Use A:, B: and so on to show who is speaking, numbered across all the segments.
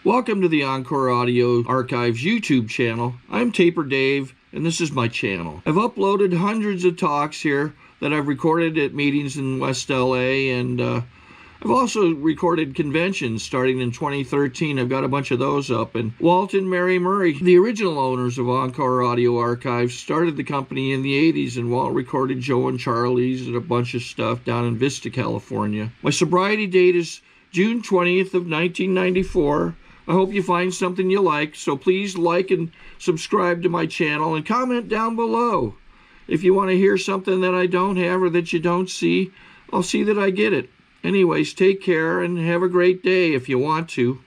A: Welcome to the Encore Audio Archives YouTube channel. I'm Taper Dave, and this is my channel. I've uploaded hundreds of talks here that I've recorded at meetings in West LA, and I've also recorded conventions starting in 2013. I've got a bunch of those up. And Walt and Mary Murray, the original owners of Encore Audio Archives, started the company in the 80s, and Walt recorded Joe and Charlie's and a bunch of stuff down in Vista, California. My sobriety date is June 20th of 1994. I hope you find something you like, so please like and subscribe to my channel and comment down below. If you want to hear something that I don't have or that you don't see, I'll see that I get it. Anyways, take care and have a great day if you want to.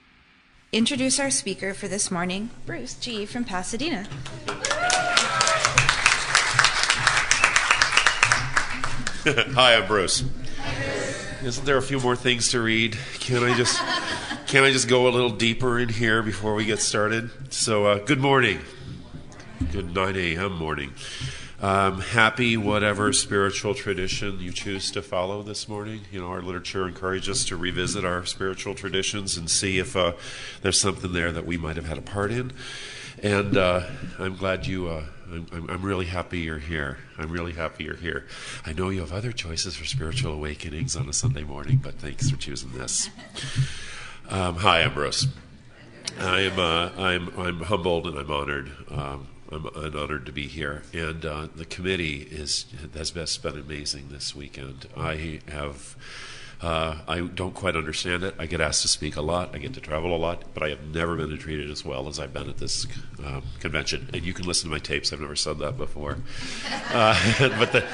B: Introduce our speaker for this morning, Bruce G. from Pasadena.
C: Hi, I'm Bruce. Isn't there a few more things to read? Can I just go a little deeper in here before we get started? So, good morning. Good 9 a.m. morning. Happy whatever spiritual tradition you choose to follow this morning. You know, our literature encourages us to revisit our spiritual traditions and see if there's something there that we might have had a part in. And I'm glad you... I'm really happy you're here. I'm really happy you're here. I know you have other choices for spiritual awakenings on a Sunday morning, but thanks for choosing this. Hi, I'm Bruce. I'm humbled and I'm honored. I'm honored to be here. And the committee has been amazing this weekend. I don't quite understand it. I get asked to speak a lot. I get to travel a lot, but I have never been treated as well as I've been at this convention. And you can listen to my tapes. I've never said that before. But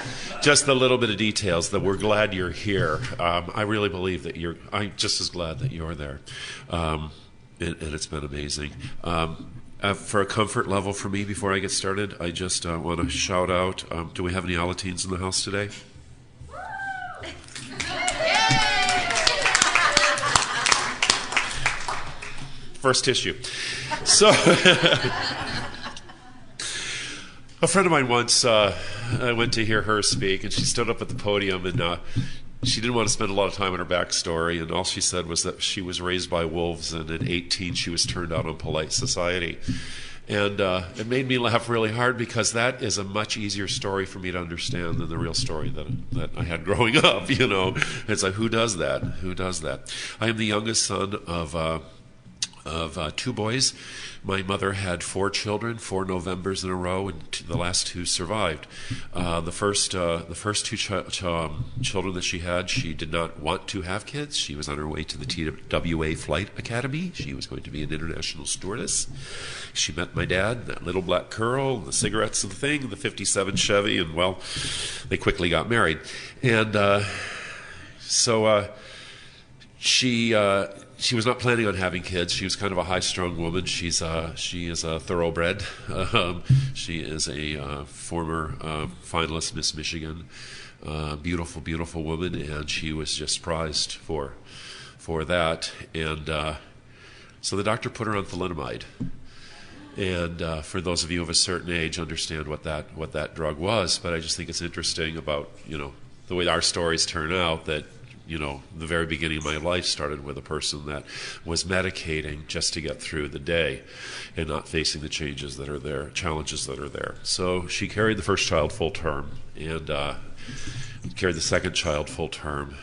C: just the little bit of details that we're glad you're here. I really believe that I'm just as glad that you're there. And it's been amazing. For a comfort level for me before I get started, I just want to shout out, do we have any Alateens in the house today? First tissue. So, a friend of mine once, I went to hear her speak, and she stood up at the podium, and she didn't want to spend a lot of time on her backstory, and all she said was that she was raised by wolves, and at 18 she was turned out on polite society. And it made me laugh really hard, because that is a much easier story for me to understand than the real story that I had growing up, you know. It's like, who does that? Who does that? I am the youngest son of two boys. My mother had 4 children, 4 Novembers in a row, and the last 2 survived. The first 2 children that she had, she did not want to have kids. She was on her way to the TWA Flight Academy. She was going to be an international stewardess. She met my dad, that little black curl, the cigarettes and the thing, the 57 Chevy, and well, they quickly got married. And she was not planning on having kids. She was kind of a high-strung woman. She is a thoroughbred. She is a former finalist Miss Michigan. Beautiful, beautiful woman, and she was just prized for that. And so the doctor put her on thalidomide. And for those of you of a certain age, understand what that drug was. But I just think it's interesting about, you know, the way our stories turn out, that, you know, the very beginning of my life started with a person that was medicating just to get through the day and not facing the challenges that are there. So she carried the first child full term, and carried the second child full term,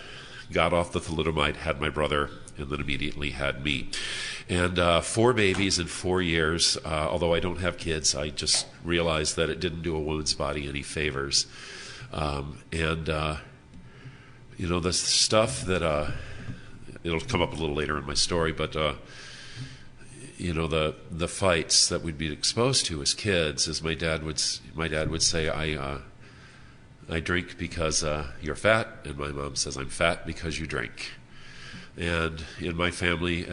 C: got off the thalidomide, had my brother, and then immediately had me. And 4 babies in 4 years. Although I don't have kids, I just realized that it didn't do a woman's body any favors. You know, the stuff that, it'll come up a little later in my story, but, you know, the fights that we'd be exposed to as kids, as my dad would say, I drink because you're fat, and my mom says, I'm fat because you drink. And in my family,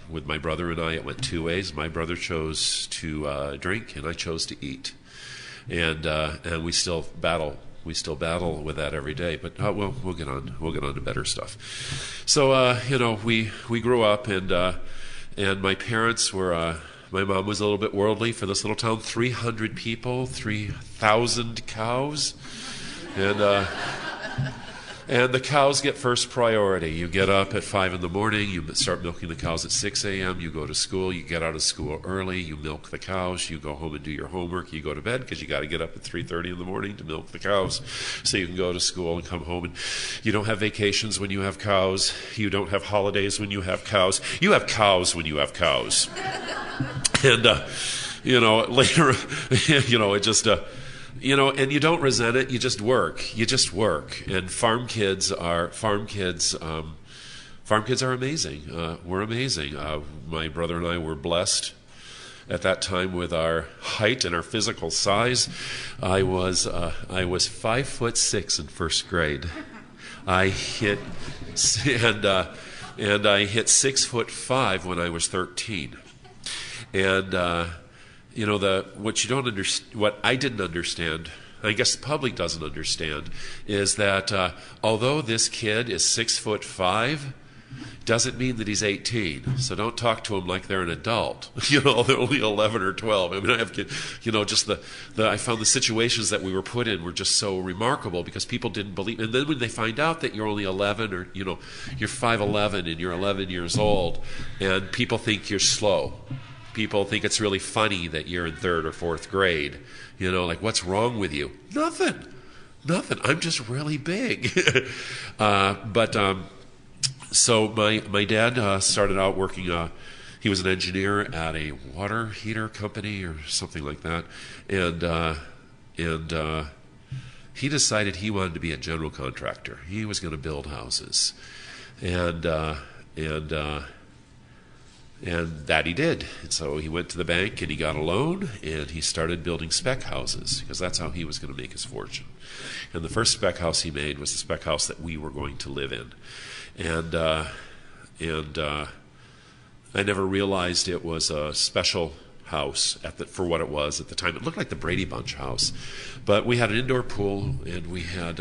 C: with my brother and I, it went 2 ways. My brother chose to drink, and I chose to eat. And we still battle. We still battle with that every day, but we'll get on to better stuff. So you know, we grew up, and my parents were. My mom was a little bit worldly for this little town. 300 people, 3,000 cows, and And the cows get first priority. You get up at 5 in the morning, you start milking the cows at 6 a.m., you go to school, you get out of school early, you milk the cows, you go home and do your homework, you go to bed because you got to get up at 3:30 in the morning to milk the cows so you can go to school and come home. And you don't have vacations when you have cows. You don't have holidays when you have cows. You have cows when you have cows. And, later, it just... and you don't resent it. You just work. And farm kids are amazing. We're amazing. My brother and I were blessed at that time with our height and our physical size. I was 5'6" in first grade. I hit 6'5" when I was 13. And what I didn't understand, I guess the public doesn't understand, is that although this kid is 6'5", doesn't mean that he's 18. So don't talk to him like they're an adult. They're only 11 or 12. I mean, I have kids, just I found the situations that we were put in were just so remarkable because people didn't believe. And then when they find out that you're only 11 or, you're 5'11" and you're 11 years old and people think you're slow. People think it's really funny that you're in 3rd or 4th grade. Like, what's wrong with you? Nothing. I'm just really big. So my dad started out working, he was an engineer at a water heater company or something like that. And he decided he wanted to be a general contractor. He was going to build houses. And that he did. And so he went to the bank and he got a loan and he started building spec houses because that's how he was going to make his fortune. And the first spec house he made was the spec house that we were going to live in. And I never realized it was a special house for what it was at the time. It looked like the Brady Bunch house. But we had an indoor pool and we had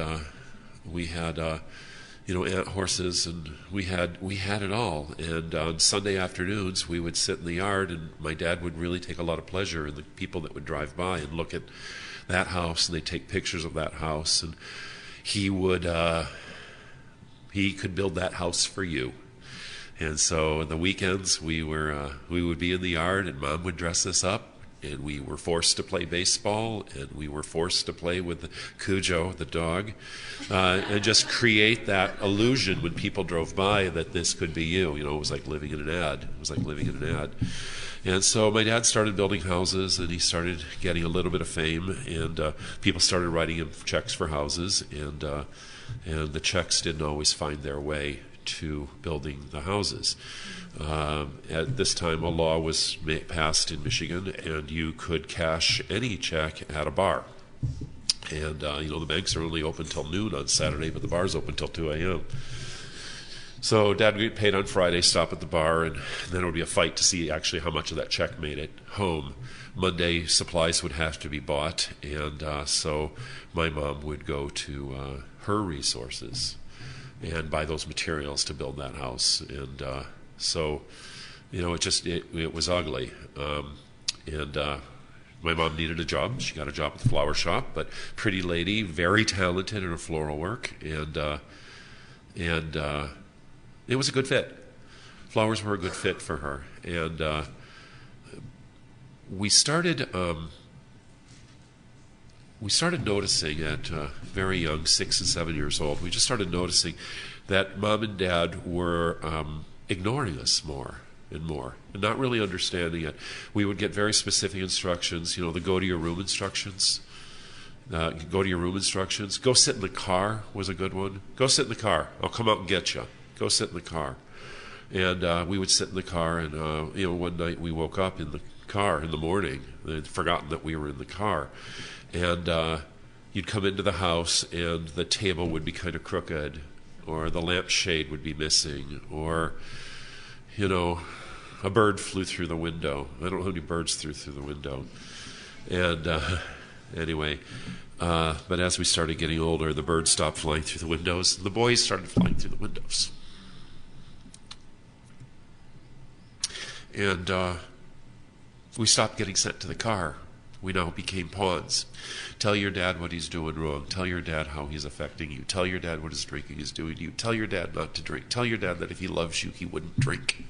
C: horses, and we had it all. And on Sunday afternoons, we would sit in the yard, and my dad would really take a lot of pleasure in the people that would drive by and look at that house, and they'd take pictures of that house, and he could build that house for you. And so on the weekends, we would be in the yard, and Mom would dress us up. And we were forced to play baseball, and we were forced to play with Cujo, the dog, and just create that illusion when people drove by that this could be you. It was like living in an ad. And so my dad started building houses, and he started getting a little bit of fame, and people started writing him checks for houses, and the checks didn't always find their way to building the houses. At this time, a law was passed in Michigan, and you could cash any check at a bar. And, the banks are only open till noon on Saturday, but the bar's open till 2 a.m. So Dad would get paid on Friday, stop at the bar, and then it would be a fight to see actually how much of that check made it home. Monday, supplies would have to be bought, and so my mom would go to her resources and buy those materials to build that house. And so, it was ugly. And my mom needed a job. She got a job at the flower shop, but pretty lady, very talented in her floral work, and it was a good fit. Flowers were a good fit for her. And we started noticing at very young, 6 and 7 years old, we just started noticing that Mom and Dad were ignoring us more and more, and not really understanding it. We would get very specific instructions, the go to your room instructions. Go sit in the car was a good one. Go sit in the car. I'll come out and get you. Go sit in the car. And we would sit in the car, and one night we woke up in the car in the morning. They'd forgotten that we were in the car. And you'd come into the house, and the table would be kind of crooked, or the lampshade would be missing, or, a bird flew through the window. I don't know how many birds flew through the window. And anyway, but as we started getting older, the birds stopped flying through the windows, and the boys started flying through the windows. And we stopped getting sent to the car We now became pawns. Tell your dad what he's doing wrong. Tell your dad how he's affecting you. Tell your dad what his drinking is doing to you. Tell your dad not to drink. Tell your dad that if he loves you, he wouldn't drink.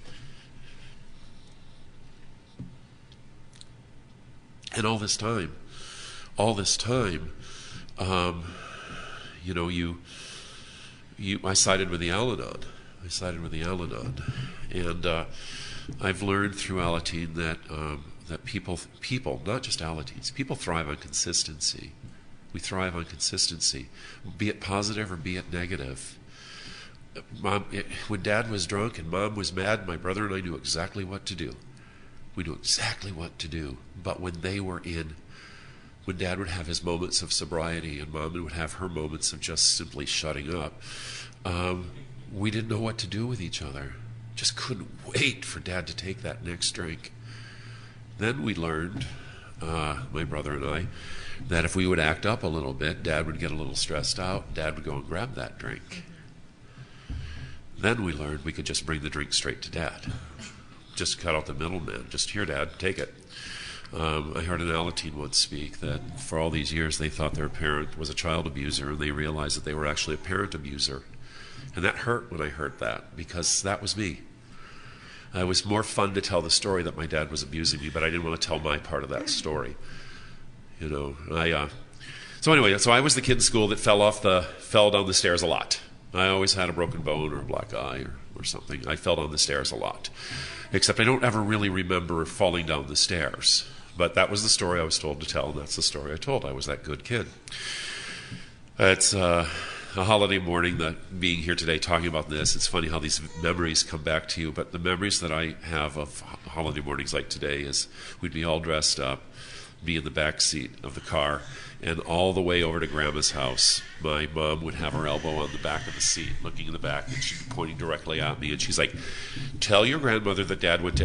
C: And all this time, I sided with the Al-Anon. And I've learned through Alateen that people, not just Alateens, people thrive on consistency. We thrive on consistency, be it positive or be it negative. When Dad was drunk and Mom was mad, my brother and I knew exactly what to do. We knew exactly what to do. But when Dad would have his moments of sobriety and Mom would have her moments of just simply shutting up, we didn't know what to do with each other. Just couldn't wait for Dad to take that next drink. Then we learned, my brother and I, that if we would act up a little bit, Dad would get a little stressed out. Dad would go and grab that drink. Then we learned we could just bring the drink straight to Dad. Just cut out the middleman. Just, here, Dad, take it. I heard an Alateen once speak that for all these years they thought their parent was a child abuser, and they realized that they were actually a parent abuser. And that hurt when I heard that, because that was me. It was more fun to tell the story that my dad was abusing me, but I didn't want to tell my part of that story. So I was the kid in school that fell down the stairs a lot. I always had a broken bone or a black eye or something. I fell down the stairs a lot. Except I don't ever really remember falling down the stairs. But that was the story I was told to tell, and that's the story I told. I was that good kid. It's a holiday morning, being here today talking about this. It's funny how these memories come back to you, but the memories that I have of holiday mornings like today is we'd be all dressed up, be in the back seat of the car, and all the way over to Grandma's house, my mom would have her elbow on the back of the seat, looking in the back, and she'd be pointing directly at me, and she's like, tell your grandmother that Dad went to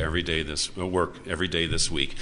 C: work every day this week.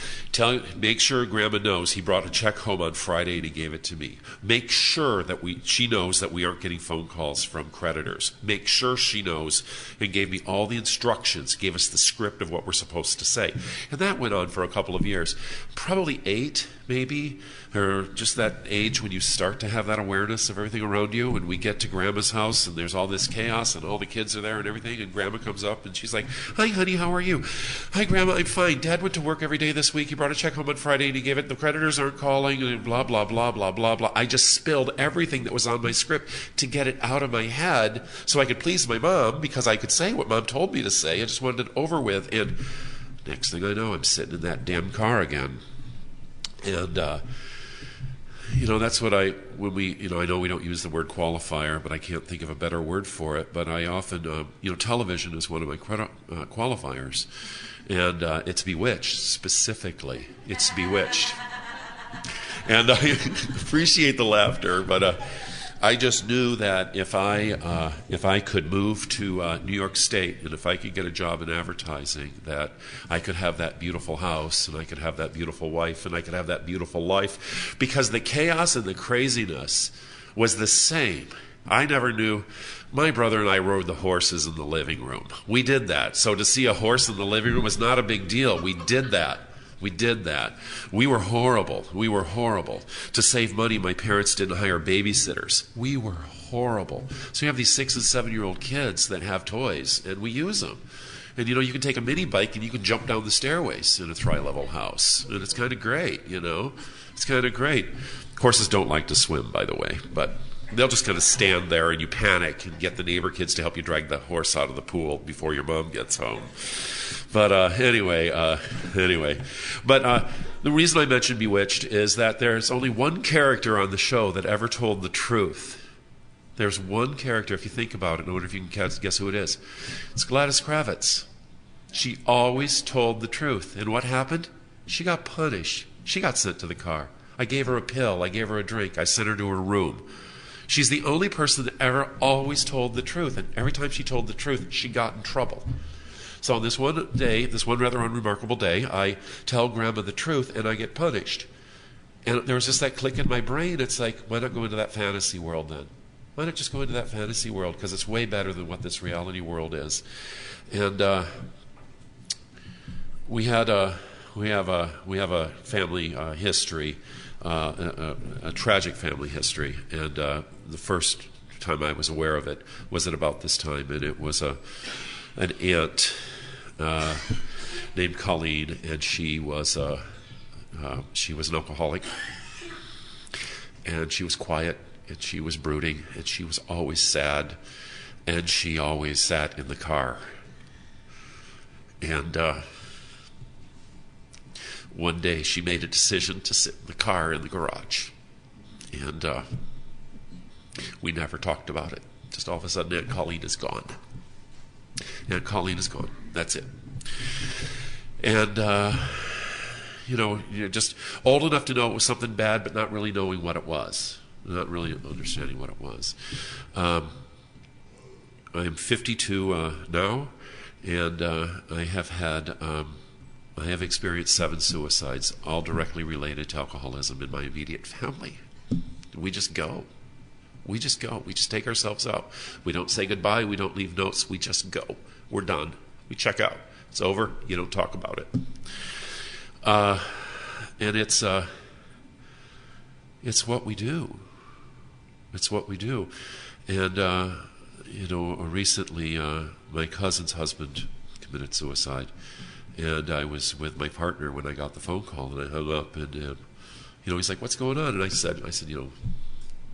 C: Make sure Grandma knows he brought a check home on Friday and he gave it to me. Make sure that she knows that we aren't getting phone calls from creditors. Make sure she knows, and gave me all the instructions, gave us the script of what we're supposed to say. And that went on for a couple of years. Probably 8, maybe, or just that age when you start to have that awareness of everything around you. And we get to Grandma's house and there's all this chaos and all the kids are there and everything, and Grandma comes up and she's like, hi honey, how are you? Hi Grandma, I'm fine. Dad went to work every day this week. He brought a check home on Friday and he gave it. The creditors aren't calling, and blah blah blah blah blah blah. I just spilled everything that was on my script to get it out of my head so I could please my mom, because I could say what Mom told me to say. I just wanted it over with. And next thing I know, I'm sitting in that damn car again. And that's what I know we don't use the word qualifier, but I can't think of a better word for it. But I often, television is one of my qualifiers. And it's Bewitched, specifically. It's Bewitched. And I appreciate the laughter, but I just knew that if I could move to New York State, and if I could get a job in advertising, that I could have that beautiful house, and I could have that beautiful wife, and I could have that beautiful life, because the chaos and the craziness was the same. I never knew. My brother and I rode the horses in the living room. We did that. So to see a horse in the living room was not a big deal. We did that. We were horrible. To save money, my parents didn't hire babysitters. We were horrible. So you have these 6 and 7-year-old kids that have toys, and we use them. And you can take a mini bike and you can jump down the stairways in a tri-level house. And it's kind of great, It's kind of great. Horses don't like to swim, by the way, but they'll just kind of stand there and you panic and get the neighbor kids to help you drag the horse out of the pool before your mom gets home. But anyway. But the reason I mentioned Bewitched is that there's only one character on the show that ever told the truth. There's one character, if you think about it. I wonder if you can guess who it is. It's Gladys Kravitz. She always told the truth. And what happened? She got punished. She got sent to the car. I gave her a pill. I gave her a drink. I sent her to her room. She's the only person that ever always told the truth. And every time she told the truth, she got in trouble. So on this one day, this one rather unremarkable day, I tell Grandma the truth and I get punished. And there was just that click in my brain. It's like, why not go into that fantasy world then? Why not just go into that fantasy world? Because it's way better than what this reality world is. And we had we have a family history, a tragic family history, and the first time I was aware of it was at about this time, and it was an aunt named Colleen, and she was an alcoholic, and she was quiet, and she was brooding, and she was always sad, and she always sat in the car. And one day she made a decision to sit in the car in the garage, and we never talked about it. Just all of a sudden, Aunt Colleen is gone. Aunt Colleen is gone. That's it. And you're just old enough to know it was something bad, but not really knowing what it was, not really understanding what it was. I am 52 now, and I have experienced 7 suicides, all directly related to alcoholism in my immediate family. We just go. We just go. We just take ourselves out. We don't say goodbye. We don't leave notes. We just go. We're done. We check out. It's over. You don't talk about it. And it's what we do. It's what we do. And recently my cousin's husband committed suicide, and I was with my partner when I got the phone call, and I hung up, and he's like, "What's going on?" And I said,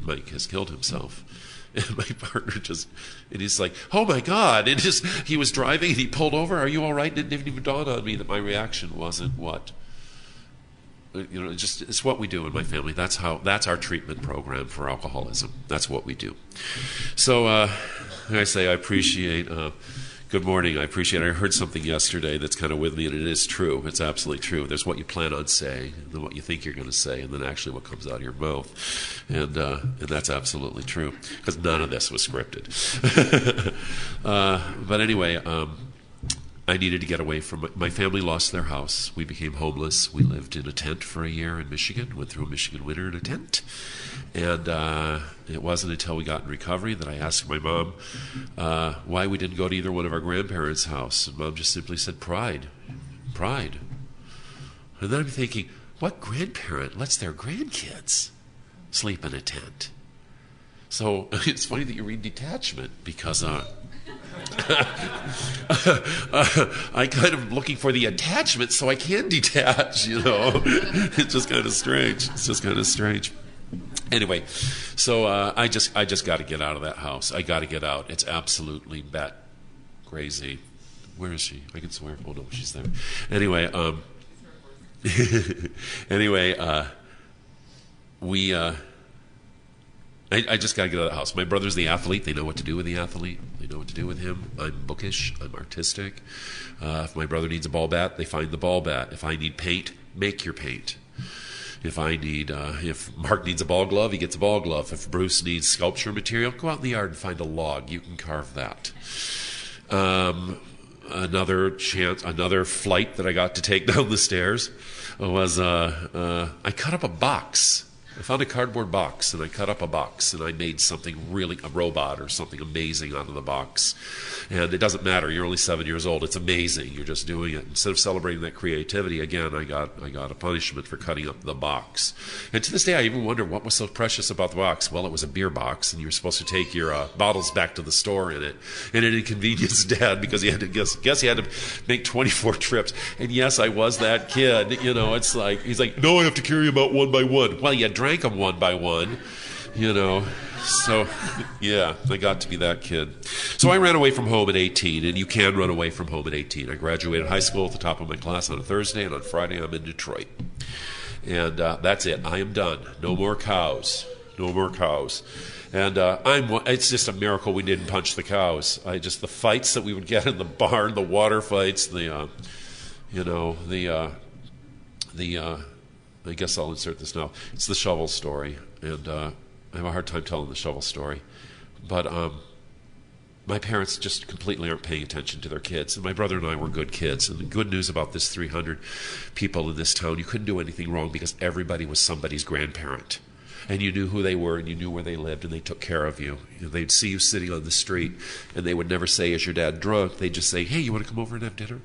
C: Mike has killed himself. And my partner and he's like, "Oh my God!" And he was driving, and he pulled over. "Are you all right?" It didn't even dawn on me that my reaction wasn't what. It's what we do in my family. That's our treatment program for alcoholism. That's what we do. So, like I say, I appreciate. Good morning. I appreciate it. I heard something yesterday that's kind of with me, and it is true. It's absolutely true. There's what you plan on saying, and then what you think you're going to say, and then actually what comes out of your mouth. And that's absolutely true, because none of this was scripted. But anyway, I needed to get away from my family. Lost their house. We became homeless. We lived in a tent for a year in Michigan. Went through a Michigan winter in a tent. And it wasn't until we got in recovery that I asked my mom why we didn't go to either one of our grandparents' house. And Mom just simply said, pride. And then I'm thinking, what grandparent lets their grandkids sleep in a tent? So it's funny that you read detachment, because I kind of looking for the attachment so I can detach, It's just kind of strange. Anyway, so I just got to get out of that house. I got to get out. It's absolutely bat crazy. Where is she? I can swear. Oh no, she's there. Anyway, I just got to get out of the house. My brother's the athlete. They know what to do with the athlete. They know what to do with him. I'm bookish. I'm artistic. If my brother needs a ball bat, they find the ball bat. If I need paint, make your paint. If Mark needs a ball glove, he gets a ball glove. If Bruce needs sculpture material, go out in the yard and find a log. You can carve that. Another flight that I got to take down the stairs was I cut up a box. I found a cardboard box, and I cut up a box, and I made something a robot or something amazing out of the box. And it doesn't matter. You're only 7 years old. It's amazing. You're just doing it. Instead of celebrating that creativity, again, I got a punishment for cutting up the box. And to this day, I even wonder what was so precious about the box. Well, it was a beer box, and you were supposed to take your bottles back to the store in it. And it inconvenienced Dad because he had to guess he had to make 24 trips. And yes, I was that kid. It's like, he's like, "No, I have to carry them out one by one." Well, you drank them one by one, So, yeah, I got to be that kid. So I ran away from home at 18, and you can run away from home at 18. I graduated high school at the top of my class on a Thursday, and on Friday I'm in Detroit. And that's it. I am done. No more cows. And it's just a miracle we didn't punch the cows. The fights that we would get in the barn, the water fights, I guess I'll insert this now. It's the shovel story, and I have a hard time telling the shovel story. But my parents just completely aren't paying attention to their kids, and my brother and I were good kids. And the good news about this 300 people in this town, you couldn't do anything wrong because everybody was somebody's grandparent. And you knew who they were, and you knew where they lived, and they took care of you. They'd see you sitting on the street, and they would never say, "Is your dad drunk?" They'd just say, "Hey, you want to come over and have dinner?"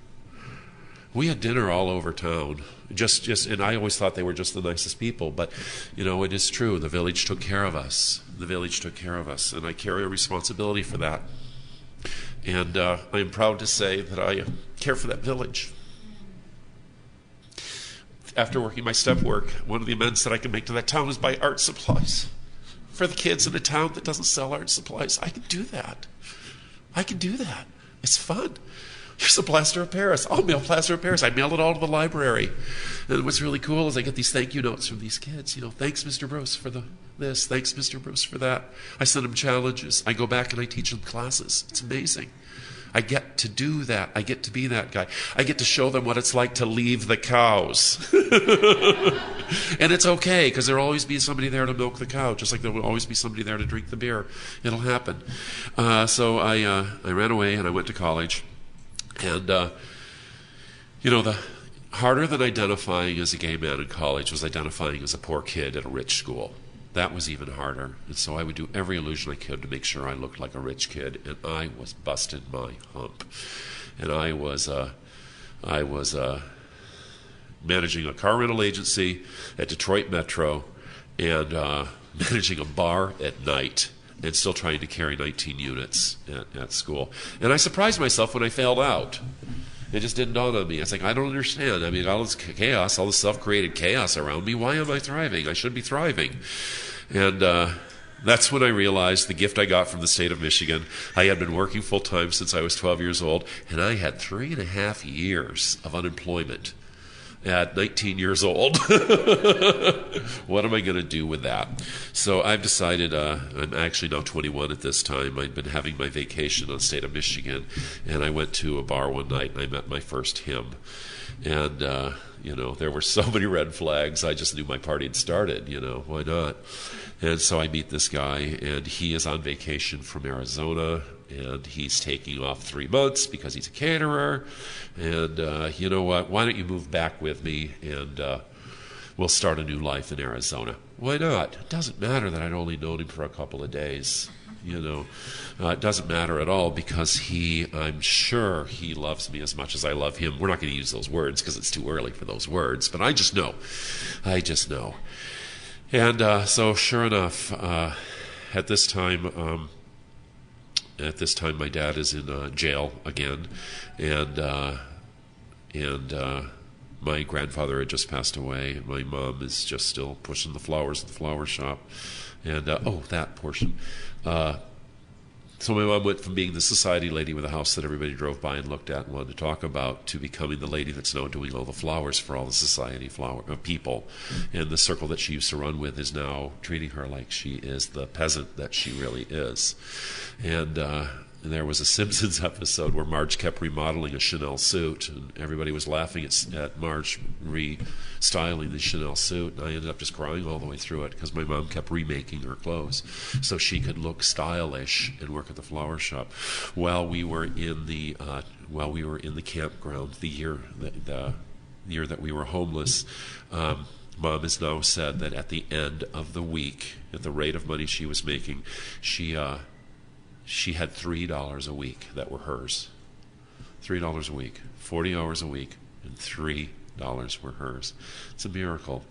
C: We had dinner all over town. And I always thought they were just the nicest people. But, it is true. The village took care of us. The village took care of us. And I carry a responsibility for that. And I am proud to say that I care for that village. After working my step work, one of the amends that I can make to that town is buy art supplies. For the kids in a town that doesn't sell art supplies, I can do that. It's fun. Here's a plaster of Paris. I'll mail plaster of Paris. I mail it all to the library. And what's really cool is I get these thank you notes from these kids. Thanks, Mr. Bruce, for this. Thanks, Mr. Bruce, for that. I send them challenges. I go back and I teach them classes. It's amazing. I get to do that. I get to be that guy. I get to show them what it's like to leave the cows. And it's okay, because there'll always be somebody there to milk the cow, just like there will always be somebody there to drink the beer. It'll happen. So I ran away and I went to college. And, the harder than identifying as a gay man in college was identifying as a poor kid at a rich school. That was even harder. And so I would do every illusion I could to make sure I looked like a rich kid. And I was busted my hump. And I was managing a car rental agency at Detroit Metro and managing a bar at night and still trying to carry 19 units at school. And I surprised myself when I failed out. It just didn't dawn on me. It's like, I don't understand. I mean, all this chaos, all this self-created chaos around me, why am I thriving? I should be thriving. And that's when I realized the gift I got from the state of Michigan. I had been working full-time since I was 12 years old, and I had 3.5 years of unemployment at 19 years old. What am I going to do with that? So I've decided, I'm actually now 21 at this time. I'd been having my vacation on the state of Michigan, and I went to a bar one night and I met my first him. And, there were so many red flags. I just knew my party had started, why not? And so I meet this guy, and he is on vacation from Arizona, and he's taking off 3 months because he's a caterer. And you know what? Why don't you move back with me, and we'll start a new life in Arizona? Why not? It doesn't matter that I'd only known him for a couple of days. It doesn't matter at all, because I'm sure he loves me as much as I love him. We're not going to use those words because it's too early for those words, but I just know. And so sure enough, at this time, my dad is in jail again, and my grandfather had just passed away, and my mom is just still pushing the flowers at the flower shop. And, that portion. So my mom went from being the society lady with a house that everybody drove by and looked at and wanted to talk about to becoming the lady that's now doing all the flowers for all the society people. And the circle that she used to run with is now treating her like she is the peasant that she really is. And there was a Simpsons episode where Marge kept remodeling a Chanel suit, and everybody was laughing at Marge restyling the Chanel suit, and I ended up just crying all the way through it because my mom kept remaking her clothes so she could look stylish and work at the flower shop. While we were in the campground, the year that we were homeless, Mom has now said that at the end of the week, at the rate of money she was making, she had $3 a week that were hers. $3 a week, 40 hours a week, and $3 were hers. It's a miracle.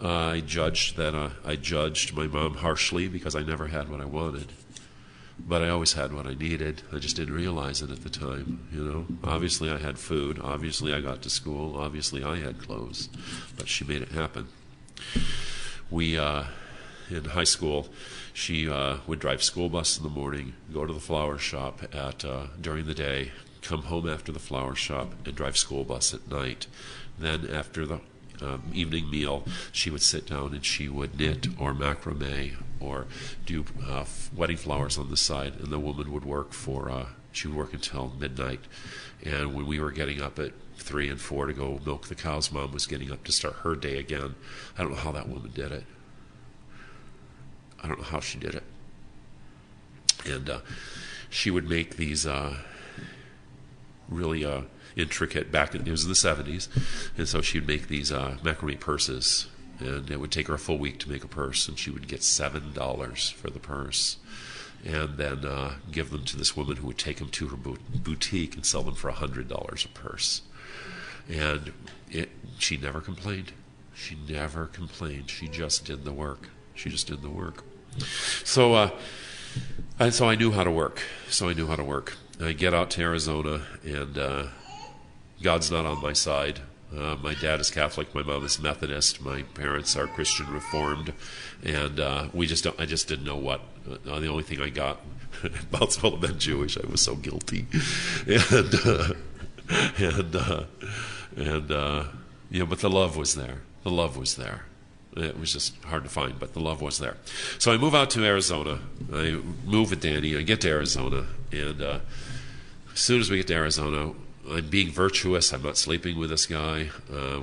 C: I judged my mom harshly because I never had what I wanted, but I always had what I needed. I just didn't realize it at the time. Obviously I had food. Obviously I got to school. Obviously I had clothes, but she made it happen. We in high school, she would drive school bus in the morning, go to the flower shop during the day, come home after the flower shop, and drive school bus at night. Then after the evening meal, she would sit down and she would knit or macrame or do wedding flowers on the side. And the woman would work she would work until midnight. And when we were getting up at 3 and 4 to go milk the cows, Mom was getting up to start her day again. I don't know how that woman did it. I don't know how she did it. And she would make these really intricate, it was in the 70s, and so she would make these macrame purses, and it would take her a full week to make a purse, and she would get $7 for the purse, and then give them to this woman who would take them to her boutique and sell them for $100 a purse. And she never complained. She never complained. She just did the work. She just did the work. So I knew how to work. I get out to Arizona, and God's not on my side. My dad is Catholic. My mom is Methodist. My parents are Christian Reformed, and I just didn't know what. The only thing I got about all of them Jewish. I was so guilty, but the love was there. The love was there. It was just hard to find, but the love was there. So I move out to Arizona. I move with Danny. I get to Arizona, and as soon as we get to Arizona, I'm being virtuous. I'm not sleeping with this guy.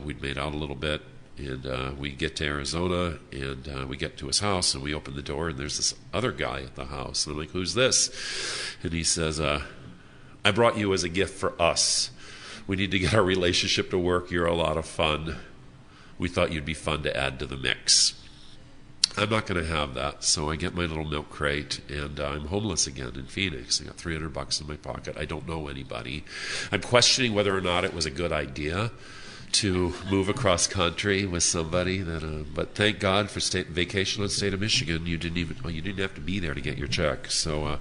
C: We'd made out a little bit, and we get to Arizona, and we get to his house, and we open the door, and there's this other guy at the house. And I'm like, who's this? And he says, I brought you as a gift for us. We need to get our relationship to work. You're a lot of fun. We thought you'd be fun to add to the mix. I'm not going to have that, so I get my little milk crate, and I'm homeless again in Phoenix. I got $300 in my pocket. I don't know anybody. I'm questioning whether or not it was a good idea to move across country with somebody but thank God for vacation on state of Michigan. You didn't have to be there to get your check. So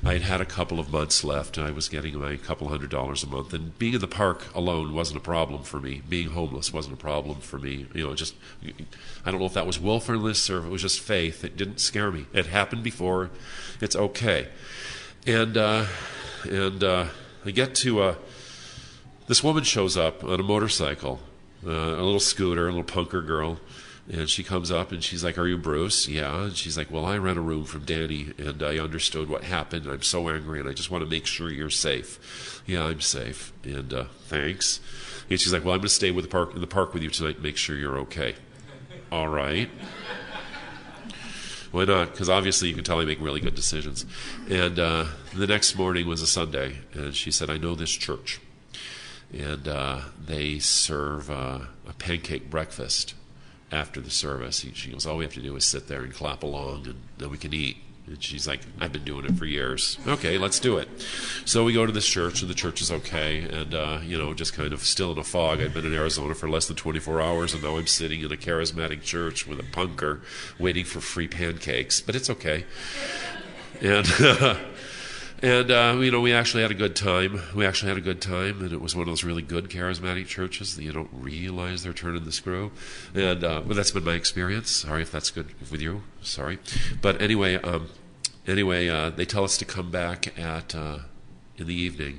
C: I had a couple of months left, and I was getting my couple $100 a month. And being in the park alone wasn't a problem for me. Being homeless wasn't a problem for me. I don't know if that was willfulness or if it was just faith. It didn't scare me. It happened before. It's okay. And I get to this woman shows up on a motorcycle, a little scooter, a little punker girl. And she comes up and she's like, are you Bruce? Yeah. And she's like, well, I rent a room from Danny, and I understood what happened, and I'm so angry, and I just want to make sure you're safe. Yeah, I'm safe. And thanks. And she's like, well, I'm going to stay in the park with you tonight and make sure you're okay. All right. Why not? Because obviously you can tell I make really good decisions. And the next morning was a Sunday, and she said, I know this church. And they serve a pancake breakfast after the service. She goes, all we have to do is sit there and clap along, and then we can eat. And she's like, I've been doing it for years. Okay, let's do it. So we go to this church, and the church is okay, and just kind of still in a fog. I'd been in Arizona for less than 24 hours, and now I'm sitting in a charismatic church with a punker waiting for free pancakes, but it's okay. And we actually had a good time. And it was one of those really good charismatic churches that you don't realize they're turning the screw. And but that's been my experience. Sorry if that's good with you. Sorry. But anyway, they tell us to come back in the evening,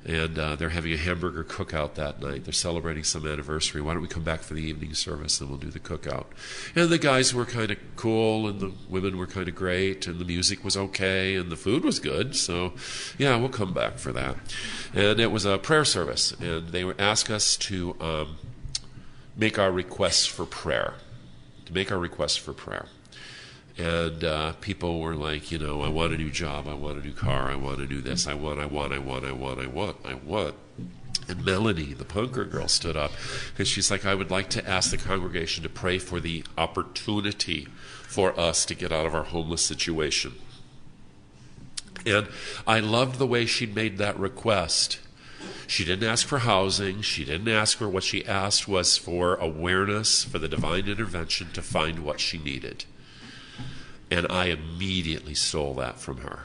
C: and they're having a hamburger cookout that night. They're celebrating some anniversary. Why don't we come back for the evening service, and we'll do the cookout? And the guys were kind of cool, and the women were kind of great, and the music was okay, and the food was good. So, yeah, we'll come back for that. And it was a prayer service, and they asked us to make our requests for prayer. And people were like, I want a new job, I want a new car, I want to do this, I want. And Melanie, the punker girl, stood up, and she's like, I would like to ask the congregation to pray for the opportunity for us to get out of our homeless situation. And I loved the way she made that request. She didn't ask for housing. She didn't ask for what she asked was for awareness, for the divine intervention to find what she needed. And I immediately stole that from her.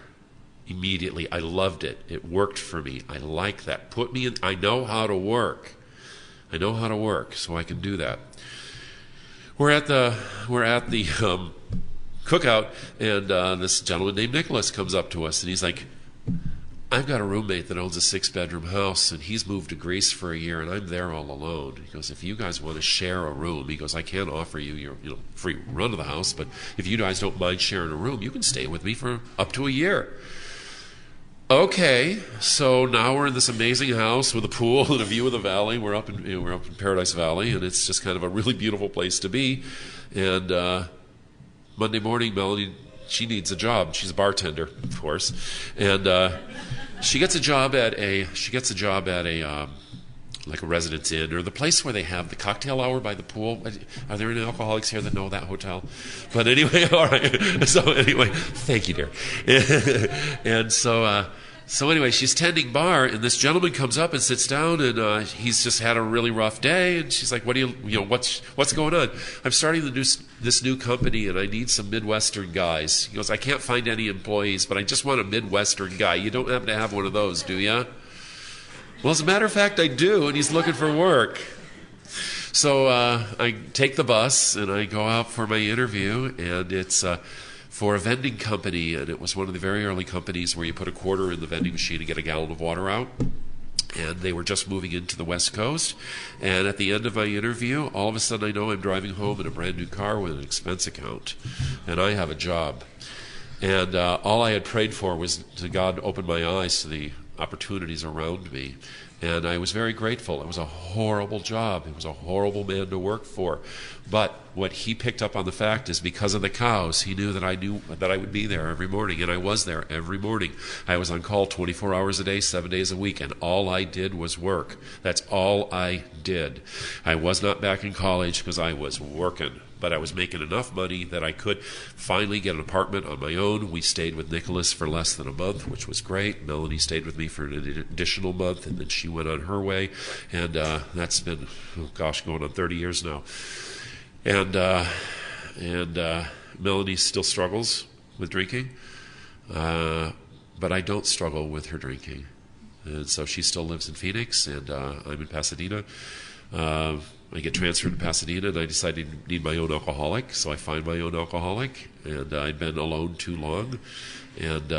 C: Immediately. I loved it. It worked for me. I like that. Put me in. I know how to work. So I can do that. We're at the cookout, and this gentleman named Nicholas comes up to us, and he's like, I've got a roommate that owns a 6-bedroom house, and he's moved to Greece for a year, and I'm there all alone. He goes, if you guys want to share a room, he goes, I can't offer you your free run of the house, but if you guys don't mind sharing a room, you can stay with me for up to a year. Okay, so now we're in this amazing house with a pool and a view of the valley. We're up in Paradise Valley, and it's just kind of a really beautiful place to be. And Monday morning, Melanie, she needs a job. She's a bartender, of course, and she gets a job at a like a Residence Inn, or the place where they have the cocktail hour by the pool. Are there any alcoholics here that know that hotel? But anyway, all right. So anyway, thank you, dear. And so So anyway, she's tending bar, and this gentleman comes up and sits down, and he's just had a really rough day. And she's like, "What do you know? What's going on?" "I'm starting this new company, and I need some Midwestern guys." He goes, "I can't find any employees, but I just want a Midwestern guy. You don't happen to have one of those, do you?" "Well, as a matter of fact, I do, and he's looking for work." So I take the bus, and I go out for my interview, and it's for a vending company, and it was one of the very early companies where you put a quarter in the vending machine to get a gallon of water out. And they were just moving into the West Coast. And at the end of my interview, all of a sudden I know I'm driving home in a brand new car with an expense account. And I have a job. And all I had prayed for was to God open my eyes to the opportunities around me. And I was very grateful. It was a horrible job. It was a horrible man to work for. But what he picked up on the fact is because of the cows, he knew that I would be there every morning, and I was there every morning. I was on call 24 hours a day, 7 days a week, and all I did was work. That's all I did. I was not back in college because I was working, but I was making enough money that I could finally get an apartment on my own. We stayed with Nicholas for less than a month, which was great. Melanie stayed with me for an additional month, and then she went on her way, and that's been, going on 30 years now. And Melanie still struggles with drinking, but I don't struggle with her drinking. And so she still lives in Phoenix, and I'm in Pasadena. I get transferred to Pasadena, and I decided to need my own alcoholic, so I find my own alcoholic, and I'd been alone too long, and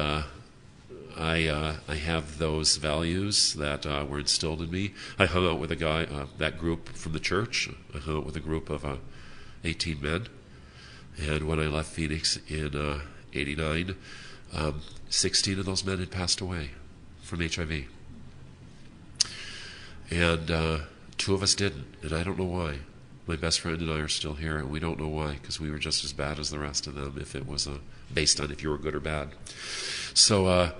C: I have those values that were instilled in me. I hung out with a guy, that group from the church. I hung out with a group of 18 men, and when I left Phoenix in '89, 16 of those men had passed away from HIV, and 2 of us didn't, and I don't know why. My best friend and I are still here, and we don't know why, because we were just as bad as the rest of them if it was based on if you were good or bad. So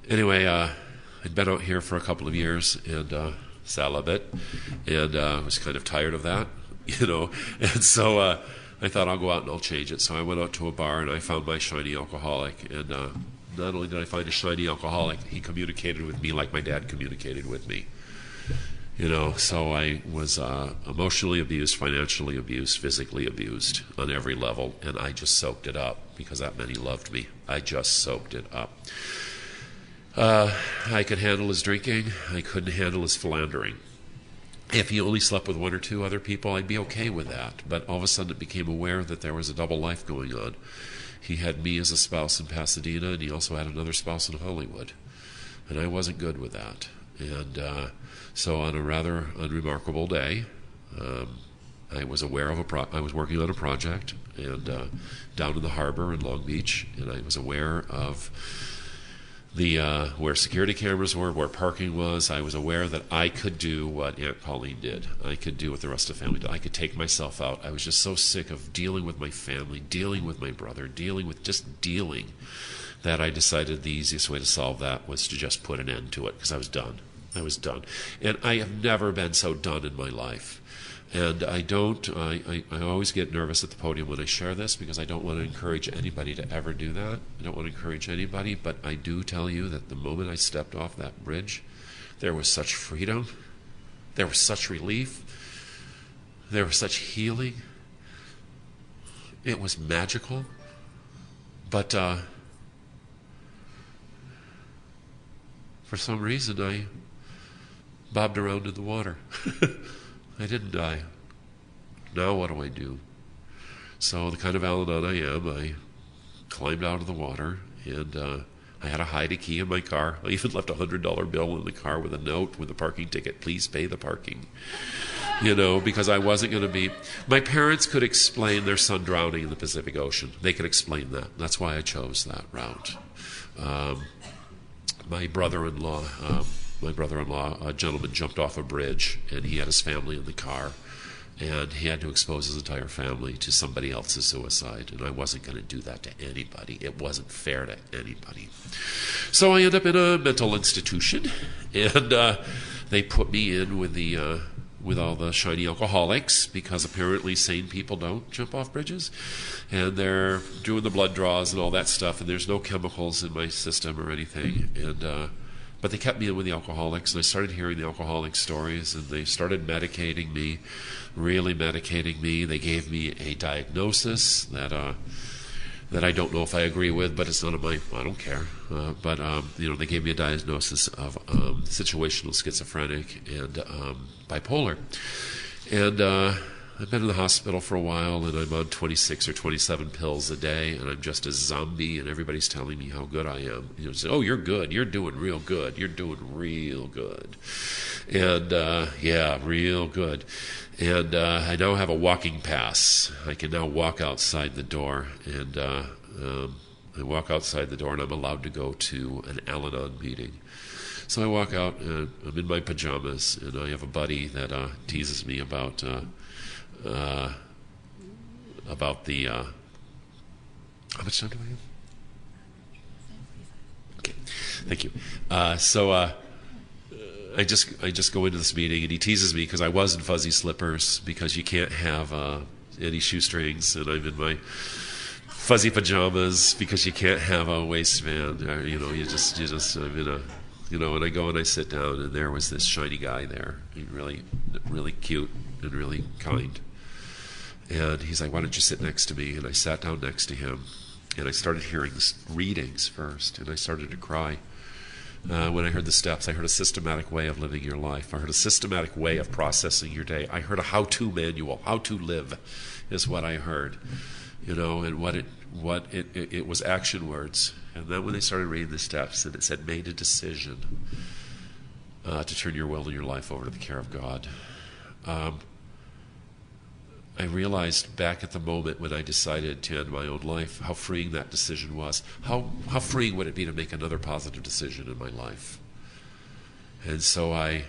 C: anyway, I'd been out here for a couple of years, and celibate, and was kind of tired of that, and so I thought I'll go out and I'll change it. So I went out to a bar, and I found my shiny alcoholic, and not only did I find a shiny alcoholic, he communicated with me like my dad communicated with me. So I was emotionally abused, financially abused, physically abused on every level, and I just soaked it up because that meant he loved me. I just soaked it up. I could handle his drinking. I couldn't handle his philandering. If he only slept with 1 or 2 other people, I'd be okay with that. But all of a sudden it became aware that there was a double life going on. He had me as a spouse in Pasadena, and he also had another spouse in Hollywood. And I wasn't good with that. And so on a rather unremarkable day, I was aware of I was working on a project and down in the harbor in Long Beach, and I was aware of the where security cameras were, where parking was. I was aware that I could do what Aunt Colleen did. I could do what the rest of the family did. I could take myself out. I was just so sick of dealing with my family, dealing with my brother, dealing, that I decided the easiest way to solve that was to just put an end to it, because I was done. I was done. And I have never been so done in my life. And I always get nervous at the podium when I share this, because I don't want to encourage anybody to ever do that. I don't want to encourage anybody, but I do tell you that the moment I stepped off that bridge, there was such freedom, there was such relief, there was such healing. It was magical. But for some reason, I bobbed around in the water. I didn't die. Now what do I do? So the kind of Al-Anon I am, I climbed out of the water, and I had a hide key in my car. I even left a $100 bill in the car with a note with a parking ticket. Please pay the parking. Because I wasn't going to be... My parents could explain their son drowning in the Pacific Ocean. They could explain that. That's why I chose that route. My brother-in-law, a gentleman, jumped off a bridge, and he had his family in the car, and he had to expose his entire family to somebody else's suicide, and I wasn't going to do that to anybody. It wasn't fair to anybody. So I ended up in a mental institution, and they put me in with all the shiny alcoholics, because apparently sane people don't jump off bridges, and they're doing the blood draws and all that stuff, and there's no chemicals in my system or anything, and But they kept me in with the alcoholics, and I started hearing the alcoholic stories, and they started medicating me, really medicating me. They gave me a diagnosis that I don't know if I agree with, but it's none of my, I don't care. But they gave me a diagnosis of situational schizophrenic and bipolar. And I've been in the hospital for a while, and I'm on 26 or 27 pills a day, and I'm just a zombie, and everybody's telling me how good I am. Say, oh, you're good. You're doing real good. You're doing real good. And, yeah, real good. And I now have a walking pass. I can now walk outside the door, and I walk outside the door, and I'm allowed to go to an Al-Anon meeting. So I walk out, I'm in my pajamas, and I have a buddy that teases me about the how much time do I have? Okay, thank you. So I just go into this meeting, and he teases me because I was in fuzzy slippers, because you can't have any shoestrings, and I'm in my fuzzy pajamas because you can't have a waistband. You just I'm in a, and I go and I sit down, and there was this shiny guy there, really, really cute and really kind. And he's like, why don't you sit next to me? And I sat down next to him, and I started hearing the readings first, and I started to cry. When I heard the steps, I heard a systematic way of living your life. I heard a systematic way of processing your day. I heard a how-to manual. How to live is what I heard, and what it was action words. And then when they started reading the steps, and it said, made a decision to turn your will and your life over to the care of God. I realized back at the moment when I decided to end my own life how freeing that decision was. How freeing would it be to make another positive decision in my life? And so I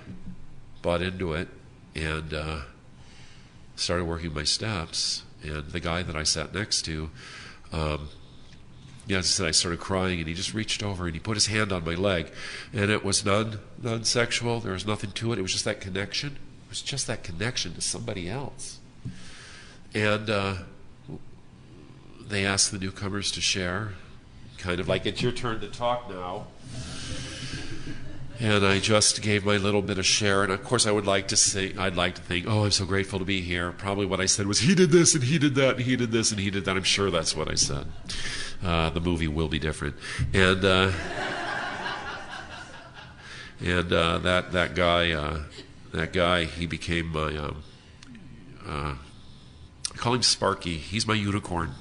C: bought into it and started working my steps. And the guy that I sat next to, as I said, I started crying, and he just reached over and he put his hand on my leg. And it was non-sexual. There was nothing to it. It was just that connection. It was just that connection to somebody else. And they asked the newcomers to share, kind of like, it's your turn to talk now. And I just gave my little bit of share. And of course, I'd like to think, oh, I'm so grateful to be here. Probably what I said was, he did this, and he did that, and he did this, and he did that. I'm sure that's what I said. The movie will be different. And that guy, he became my. I call him Sparky. He's my unicorn.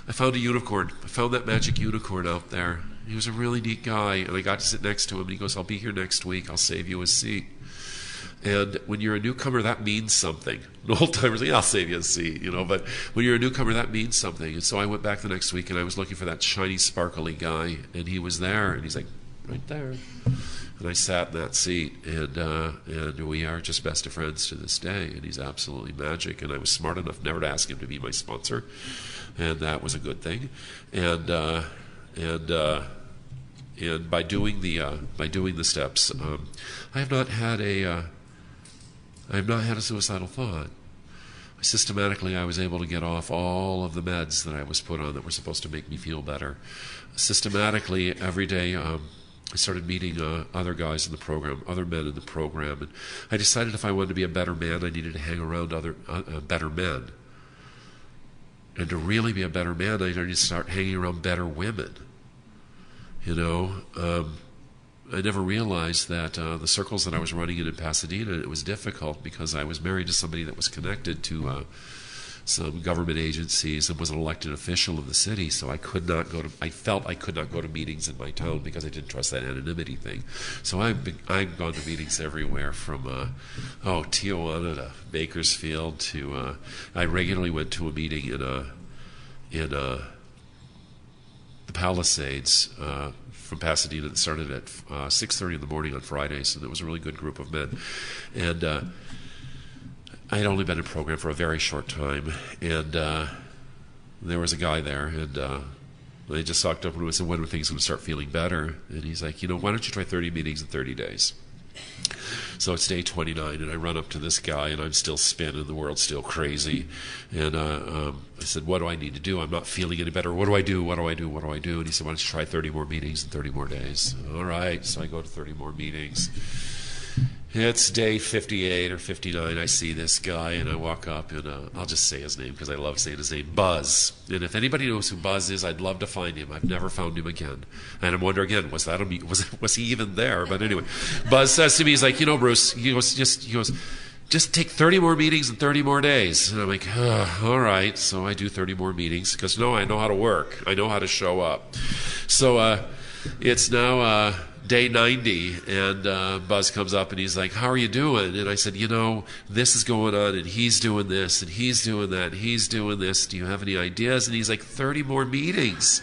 C: I found a unicorn. I found that magic unicorn out there. He was a really neat guy, and I got to sit next to him, and he goes, I'll be here next week. I'll save you a seat. And when you're a newcomer, that means something. The old timers like, I'll save you a seat, but when you're a newcomer, that means something. And so I went back the next week, and I was looking for that shiny, sparkly guy, and he was there, and he's like, right there. And I sat in that seat, and we are just best of friends to this day, and he's absolutely magic. And I was smart enough never to ask him to be my sponsor, and that was a good thing. And by doing the steps, I have not had a suicidal thought. Systematically, I was able to get off all of the meds that I was put on that were supposed to make me feel better. Systematically, every day, I started meeting other guys in the program, other men in the program, and I decided if I wanted to be a better man, I needed to hang around other better men. And to really be a better man, I needed to start hanging around better women. I never realized that the circles that I was running in Pasadena, it was difficult because I was married to somebody that was connected to some government agencies and was an elected official of the city, so I felt I could not go to meetings in my town because I didn't trust that anonymity thing. So I've gone to meetings everywhere from Tijuana to Bakersfield to I regularly went to a meeting in the Palisades from Pasadena that started at 6:30 in the morning on Fridays, and it was a really good group of men. And I had only been in program for a very short time, and there was a guy there, and I just talked up to him and said, when are things going to start feeling better? And he's like, why don't you try 30 meetings in 30 days? So it's day 29, and I run up to this guy, and I'm still spinning. The world's still crazy. And I said, what do I need to do? I'm not feeling any better. What do I do? What do I do? What do I do? And he said, why don't you try 30 more meetings in 30 more days? All right. So I go to 30 more meetings. It's day 58 or 59. I see this guy, and I walk up, and I'll just say his name because I love saying his name, Buzz. And if anybody knows who Buzz is, I'd love to find him. I've never found him again. And I'm wondering again, was he even there? But anyway, Buzz says to me, he's like, Bruce, he goes, just take 30 more meetings in 30 more days. And I'm like, all right. So I do 30 more meetings because, I know how to work. I know how to show up. So it's now day 90, and Buzz comes up, and he's like, how are you doing? And I said, this is going on, and he's doing this, and he's doing that, and he's doing this. Do you have any ideas? And he's like, 30 more meetings.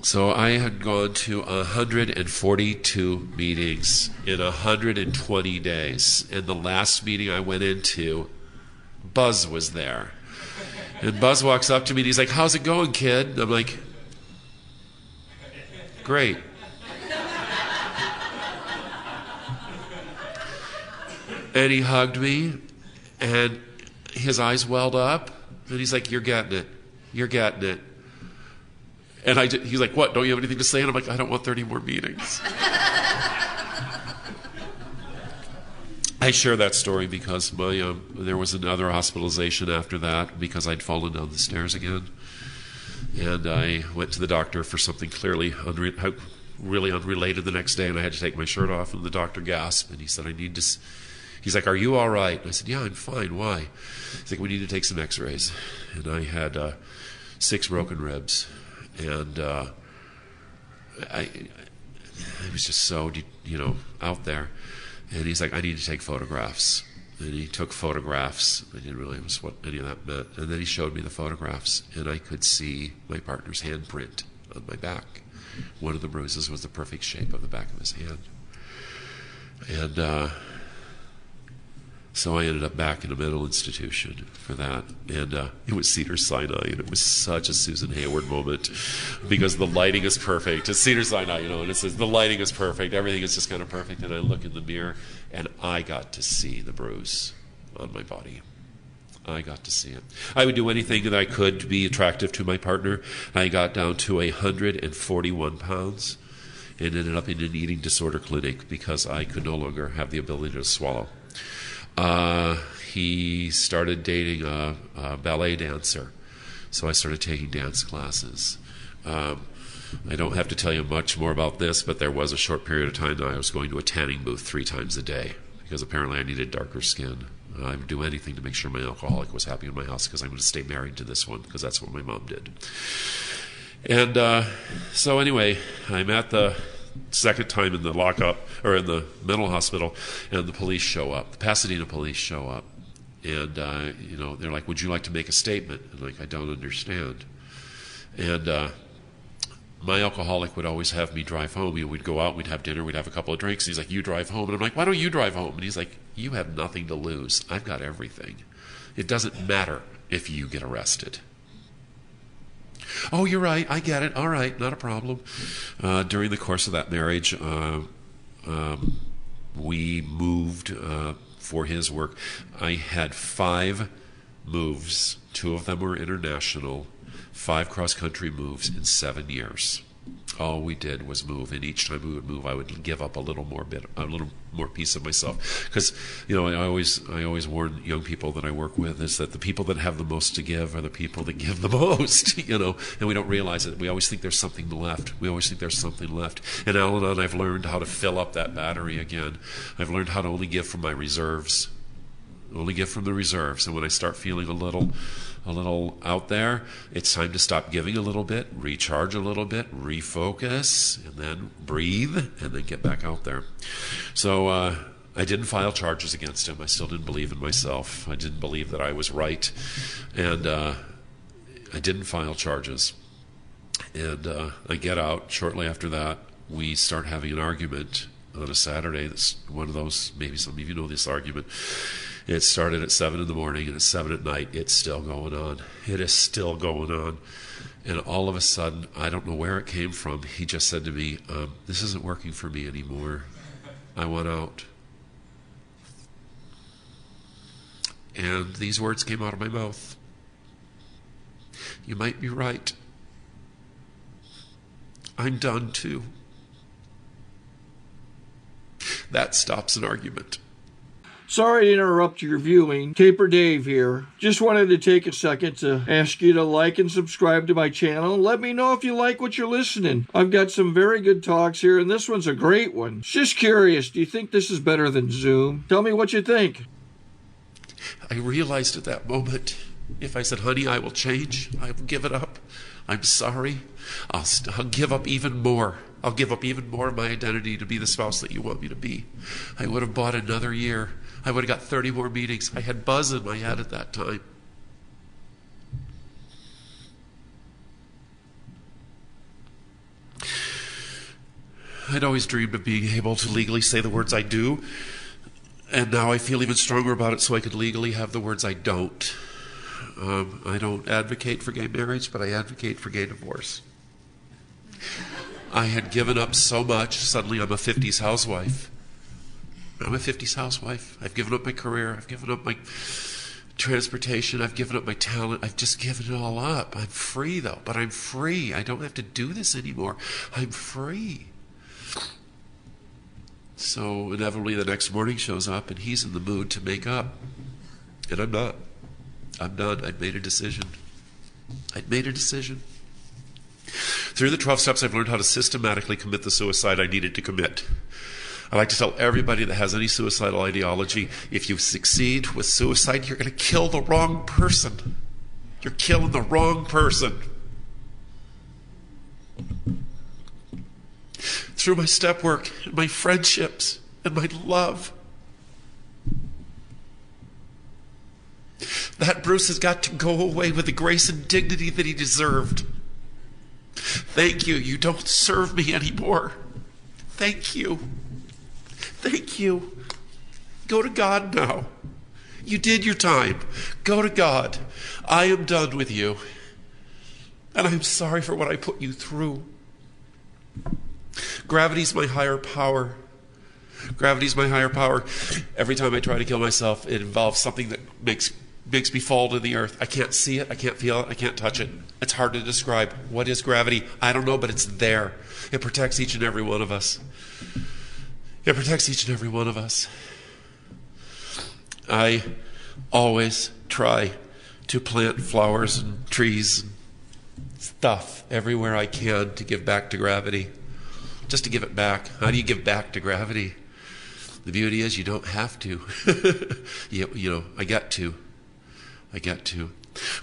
C: So I had gone to 142 meetings in 120 days. And the last meeting I went into, Buzz was there. And Buzz walks up to me, and he's like, how's it going, kid? And I'm like, great. And he hugged me, and his eyes welled up, and he's like, you're getting it. You're getting it. And he's like, what, don't you have anything to say? And I'm like, I don't want 30 more meetings. I share that story because there was another hospitalization after that because I'd fallen down the stairs again. And I went to the doctor for something clearly really unrelated the next day, and I had to take my shirt off, and the doctor gasped, and he said, he's like, are you all right? And I said, yeah, I'm fine. Why? He's like, we need to take some x-rays. And I had 6 broken ribs, and I was just so, out there. And he's like, I need to take photographs. And he took photographs. I didn't realize what any of that meant. And then he showed me the photographs, and I could see my partner's handprint on my back. One of the bruises was the perfect shape of the back of his hand. And so I ended up back in a mental institution for that. And it was Cedars-Sinai, and it was such a Susan Hayward moment because the lighting is perfect. It's Cedars-Sinai, and it says the lighting is perfect. Everything is just kind of perfect. And I look in the mirror, and I got to see the bruise on my body. I got to see it. I would do anything that I could to be attractive to my partner. I got down to 141 pounds and ended up in an eating disorder clinic because I could no longer have the ability to swallow. He started dating a ballet dancer, so I started taking dance classes. I don't have to tell you much more about this, but there was a short period of time that I was going to a tanning booth 3 times a day because apparently I needed darker skin. I would do anything to make sure my alcoholic was happy in my house because I'm going to stay married to this one because that's what my mom did. And so anyway, I'm at the second time in the lockup or in the mental hospital, and the police show up. The Pasadena police show up, and they're like, "Would you like to make a statement?" And like, I don't understand. And my alcoholic would always have me drive home. We'd go out, we'd have dinner, we'd have a couple of drinks. He's like, "You drive home," and I'm like, "Why don't you drive home?" And he's like, "You have nothing to lose. I've got everything. It doesn't matter if you get arrested." Oh, you're right. I get it. All right, not a problem. During the course of that marriage, we moved for his work. I had 5 moves. 2 of them were international. 5 cross-country moves in 7 years. All we did was move, and each time we would move, I would give up a little more piece of myself. Because I always warn young people that I work with is that the people that have the most to give are the people that give the most. And we don't realize it. We always think there's something left. And Al-Anon, I've learned how to fill up that battery again. I've learned how to only give from my reserves. Only give from the reserves. And when I start feeling a little out there, it's time to stop giving a little bit, recharge a little bit, refocus, and then breathe, and then get back out there. So I didn't file charges against him. I still didn't believe in myself. I didn't believe that I was right. And I didn't file charges. And I get out. Shortly after that, we start having an argument on a Saturday. That's one of those, maybe some of you know this argument. It started at 7 in the morning, and at 7 at night, it's still going on. It is still going on. And all of a sudden, I don't know where it came from, he just said to me, this isn't working for me anymore. I want out. And these words came out of my mouth. You might be right. I'm done too. That stops an argument.
A: Sorry to interrupt your viewing. Taper Dave here. Just wanted to take a second to ask you to like and subscribe to my channel. Let me know if you like what you're listening. I've got some very good talks here, and this one's a great one. Just curious, do you think this is better than Zoom? Tell me what you think.
C: I realized at that moment, if I said, honey, I will change, I will give it up, I'm sorry, I'll give up even more. I'll give up even more of my identity to be the spouse that you want me to be. I would have bought another year. I would have got 30 more meetings. I had buzz in my head at that time. I'd always dreamed of being able to legally say the words I do, and now I feel even stronger about it so I could legally have the words I don't. I don't advocate for gay marriage, but I advocate for gay divorce. I had given up so much, suddenly I'm a 50s housewife. I'm a 50s housewife. I've given up my career. I've given up my transportation. I've given up my talent. I've just given it all up. I'm free, though. But I'm free. I don't have to do this anymore. I'm free. So inevitably the next morning shows up, and he's in the mood to make up. And I'm not. I'm done. I'd made a decision. I'd made a decision. Through the 12 steps, I've learned how to systematically commit the suicide I needed to commit. I like to tell everybody that has any suicidal ideology, if you succeed with suicide, you're going to kill the wrong person. You're killing the wrong person. Through my step work, and my friendships, and my love, that Bruce has got to go away with the grace and dignity that he deserved. Thank you. You don't serve me anymore. Thank you. Thank you. Go to God now. You did your time. Go to God. I am done with you. And I'm sorry for what I put you through. Gravity's my higher power. Gravity's my higher power. Every time I try to kill myself, it involves something that makes me fall to the earth. I can't see it. I can't feel it. I can't touch it. It's hard to describe. What is gravity? I don't know, but it's there. It protects each and every one of us. It protects each and every one of us. I always try to plant flowers and trees and stuff everywhere I can to give back to gravity. Just to give it back. How do you give back to gravity? The beauty is you don't have to. I get to.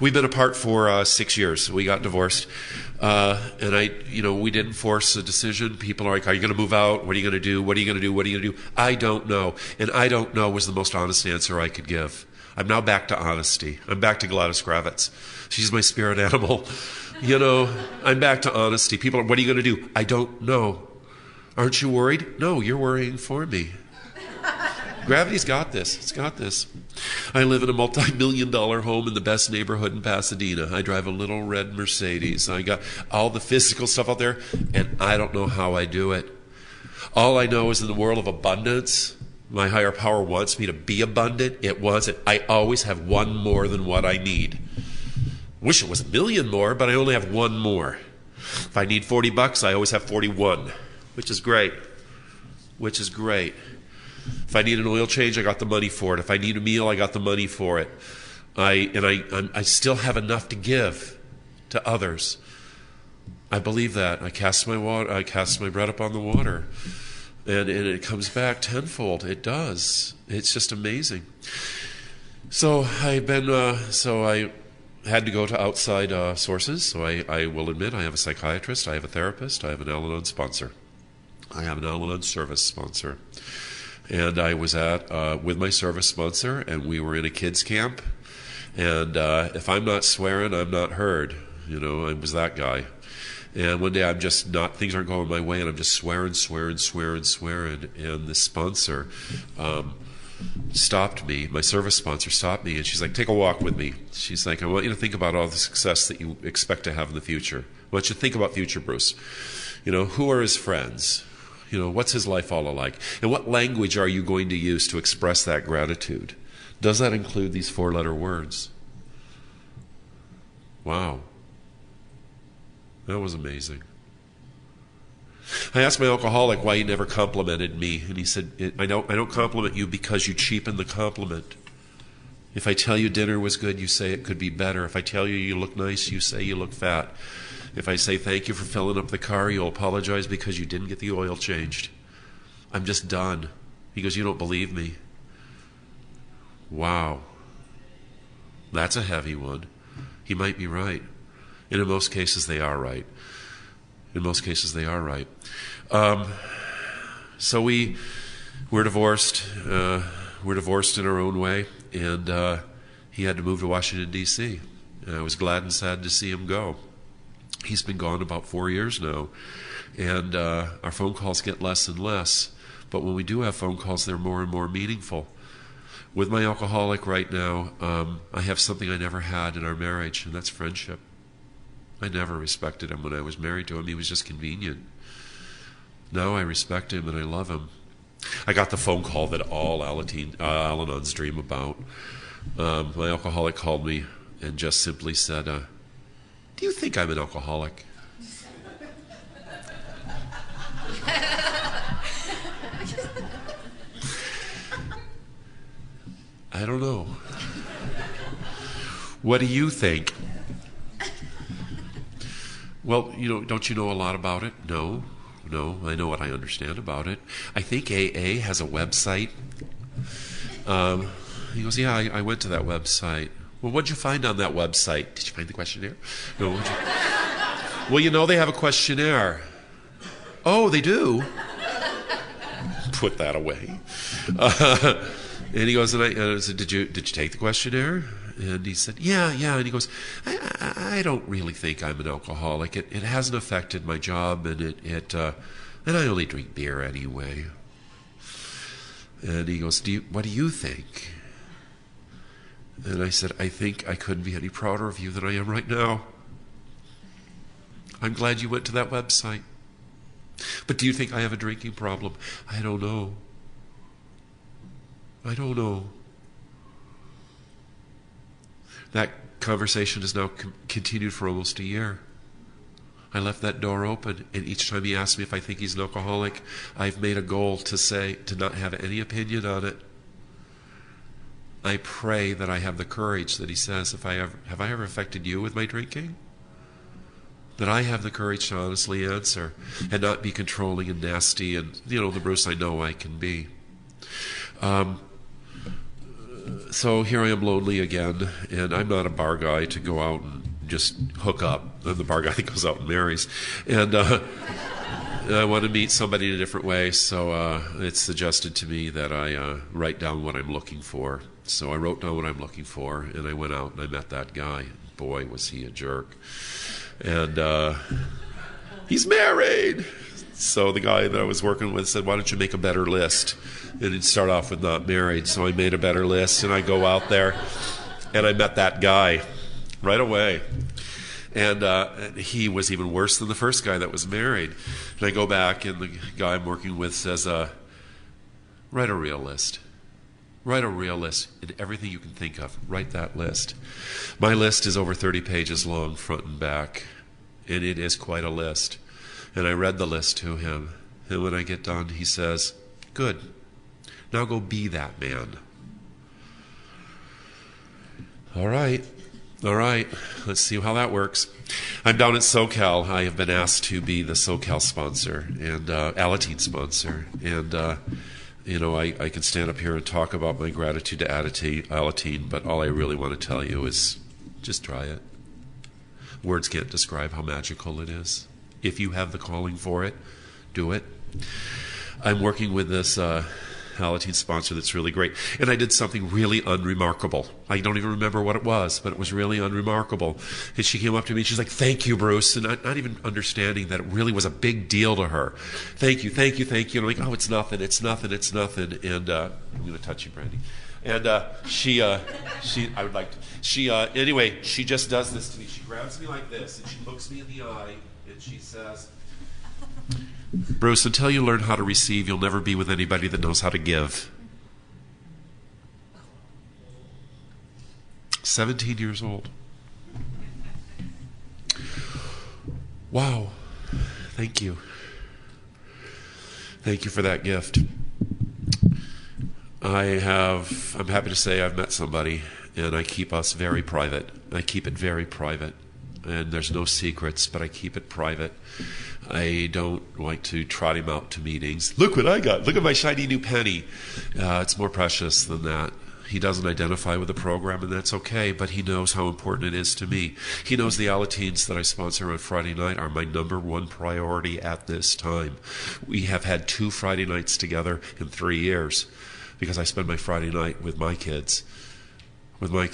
C: We've been apart for 6 years. We got divorced. And we didn't force a decision. People are like, are you going to move out? What are you going to do? What are you going to do? What are you going to do? I don't know. And I don't know was the most honest answer I could give. I'm now back to honesty. I'm back to Gladys Kravitz. She's my spirit animal. I'm back to honesty. People are, what are you going to do? I don't know. Aren't you worried? No, you're worrying for me. Gravity's got this. It's got this. I live in a multi-million-dollar home in the best neighborhood in Pasadena. I drive a little red Mercedes. I got all the physical stuff out there, and I don't know how I do it. All I know is in the world of abundance, my higher power wants me to be abundant. It wants it. I always have one more than what I need. Wish it was a million more, but I only have one more. If I need $40, I always have 41, which is great. If I need an oil change, I got the money for it. If I need a meal, I got the money for it. I still have enough to give to others. I believe that. I cast my bread upon the water, and it comes back tenfold. It does. It's just amazing. So I had to go to outside sources. So I will admit I have a psychiatrist, I have a therapist, I have an Al-Anon sponsor. I have an Al-Anon service sponsor. And I was with my service sponsor, and we were in a kids camp. And if I'm not swearing, I'm not heard. I was that guy. And one day things aren't going my way, and I'm just swearing. And the sponsor stopped me. My service sponsor stopped me, and she's like, take a walk with me. She's like, I want you to think about all the success that you expect to have in the future. I want you to think about future Bruce. You know, who are his friends? You know, what's his life all like? And what language are you going to use to express that gratitude? Does that include these 4-letter words? Wow. That was amazing. I asked my alcoholic why he never complimented me, and he said, I don't compliment you because you cheapen the compliment. If I tell you dinner was good, you say it could be better. If I tell you you look nice, you say you look fat. If I say thank you for filling up the car, you'll apologize because you didn't get the oil changed. I'm just done. He goes, you don't believe me. Wow. That's a heavy one. He might be right. And in most cases, they are right. In most cases, they are right. So we're divorced. We're divorced in our own way. And he had to move to Washington, D.C. I was glad and sad to see him go. He's been gone about 4 years now. And our phone calls get less and less. But when we do have phone calls, they're more and more meaningful. With my alcoholic right now, I have something I never had in our marriage, and that's friendship. I never respected him when I was married to him. He was just convenient. Now I respect him and I love him. I got the phone call that all Al-Anons dream about. My alcoholic called me and just simply said, do you think I'm an alcoholic? I don't know. What do you think? Well, don't you know a lot about it? No, I know what I understand about it. I think AA has a website. He goes, yeah, I went to that website. Well, what'd you find on that website? Did you find the questionnaire? No. Well, they have a questionnaire. Oh, they do? Put that away. And he goes, and I said, did you take the questionnaire? And he said, yeah. And he goes, I don't really think I'm an alcoholic. It hasn't affected my job, and and I only drink beer anyway. And he goes, what do you think? And I said, I think I couldn't be any prouder of you than I am right now. I'm glad you went to that website. But do you think I have a drinking problem? I don't know. That conversation has now continued for almost a year. I left that door open, and each time he asks me if I think he's an alcoholic, I've made a goal to not have any opinion on it. I pray that I have the courage that he says, have I ever affected you with my drinking? That I have the courage to honestly answer and not be controlling and nasty and, the Bruce I know I can be. So here I am lonely again, and I'm not a bar guy to go out and just hook up. I'm the bar guy that goes out and marries. And I want to meet somebody in a different way, so it's suggested to me that I write down what I'm looking for. So I wrote down what I'm looking for, and I went out and I met that guy. Boy, was he a jerk. And he's married. So the guy that I was working with said, why don't you make a better list? And he'd start off with not married. So I made a better list, and I go out there, and I met that guy right away. And he was even worse than the first guy that was married. And I go back, and the guy I'm working with says, write a real list. Write a real list, and everything you can think of, write that list. My list is over 30 pages long, front and back, and it is quite a list. And I read the list to him, and when I get done, he says, good, now go be that man. All right, let's see how that works. I'm down at SoCal. I have been asked to be the SoCal sponsor, and Alateen sponsor, and I can stand up here and talk about my gratitude to Alateen, but all I really want to tell you is just try it. Words can't describe how magical it is. If you have the calling for it, do it. I'm working with this Alateen sponsor that's really great. And I did something really unremarkable. I don't even remember what it was, but it was really unremarkable. And she came up to me and she's like, "Thank you, Bruce." And not even understanding that it really was a big deal to her. "Thank you, thank you, thank you." And I'm like, "Oh, it's nothing, it's nothing, it's nothing." And I'm going to touch you, Brandy. And anyway, she just does this to me. She grabs me like this and she looks me in the eye and she says, "Bruce, until you learn how to receive, you'll never be with anybody that knows how to give." 17 years old. Wow. Thank you. Thank you for that gift. I'm happy to say I've met somebody, and I keep us very private. I keep it very private. And there's no secrets, but I keep it private. I don't like to trot him out to meetings. "Look what I got. Look at my shiny new penny." It's more precious than that. He doesn't identify with the program, and that's okay, but he knows how important it is to me. He knows the Alateens that I sponsor on Friday night are my number one priority at this time. We have had 2 Friday nights together in 3 years because I spend my Friday night with my kids. My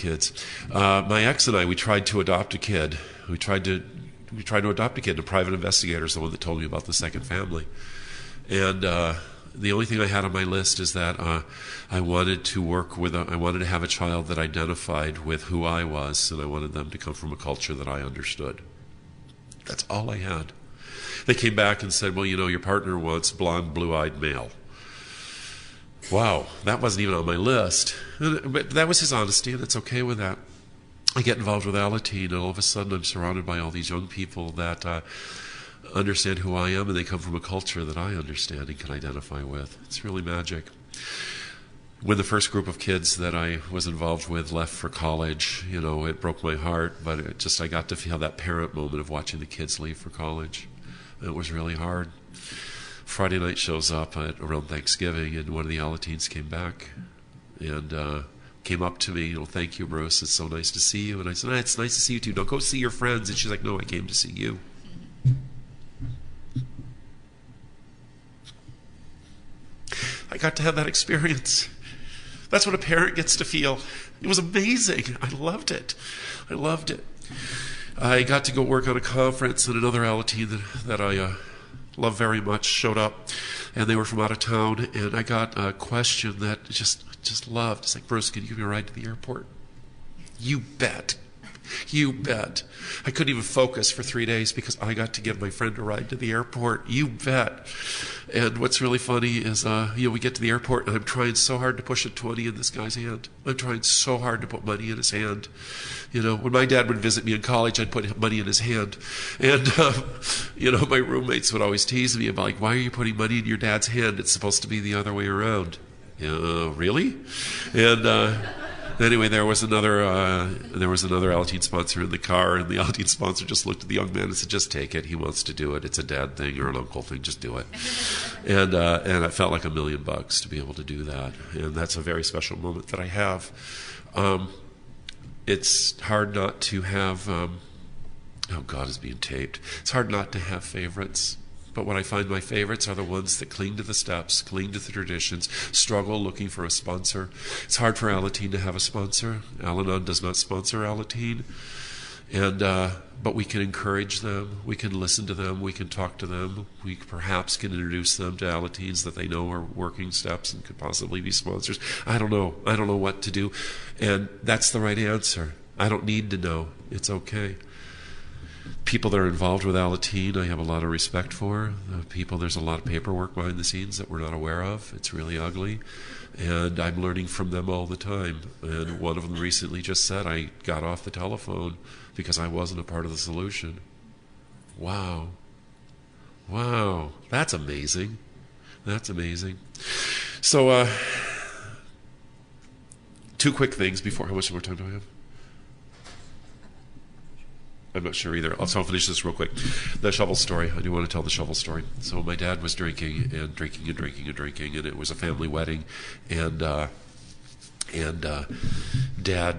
C: ex and I, we tried to adopt a kid. We tried to adopt a kid. A private investigator is the one that told me about the second family. And the only thing I had on my list is that I wanted to have a child that identified with who I was, and I wanted them to come from a culture that I understood. That's all I had. They came back and said, "Well, your partner wants blonde, blue-eyed male." Wow, that wasn't even on my list. But that was his honesty, and it's okay with that. I get involved with Alateen, and all of a sudden I'm surrounded by all these young people that understand who I am, and they come from a culture that I understand and can identify with. It's really magic. When the first group of kids that I was involved with left for college, it broke my heart, but I got to feel that parent moment of watching the kids leave for college. It was really hard. Friday night shows up around Thanksgiving, and one of the Alateens came back and came up to me, "Thank you, Bruce. It's so nice to see you." And I said, "It's nice to see you too. Don't go see your friends." And she's like, "No, I came to see you." I got to have that experience. That's what a parent gets to feel. It was amazing. I loved it. I got to go work on a conference, and another Alateen that I love very much showed up, and they were from out of town, and I got a question that I just loved. It's like, "Bruce, can you give me a ride to the airport?" You bet. I couldn't even focus for 3 days because I got to give my friend a ride to the airport. You bet. And what's really funny is, we get to the airport, and I'm trying so hard to push a 20 in this guy's hand. I'm trying so hard to put money in his hand. When my dad would visit me in college, I'd put money in his hand. And, my roommates would always tease me about, "Why are you putting money in your dad's hand? It's supposed to be the other way around." Really? And anyway, there was another Alateen sponsor in the car, and the Alateen sponsor just looked at the young man and said, "Just take it. He wants to do it. It's a dad thing or an uncle thing. Just do it." And it felt like $1 million to be able to do that. And that's a very special moment that I have. It's hard not to have, God is being taped. It's hard not to have favorites. But what I find my favorites are the ones that cling to the steps, cling to the traditions, struggle looking for a sponsor. It's hard for Alateen to have a sponsor. Al-Anon does not sponsor Alateen. But we can encourage them, we can listen to them, we can talk to them, we perhaps can introduce them to Alateens that they know are working steps and could possibly be sponsors. I don't know what to do. And that's the right answer. I don't need to know. It's okay. People that are involved with Alateen, I have a lot of respect for. There's a lot of paperwork behind the scenes that we're not aware of. It's really ugly. And I'm learning from them all the time. And one of them recently just said, "I got off the telephone because I wasn't a part of the solution." Wow. That's amazing. So, 2 quick things before. How much more time do I have? I'm not sure either. I'll finish this real quick. The shovel story. I do want to tell the shovel story. So my dad was drinking, and it was a family wedding, and Dad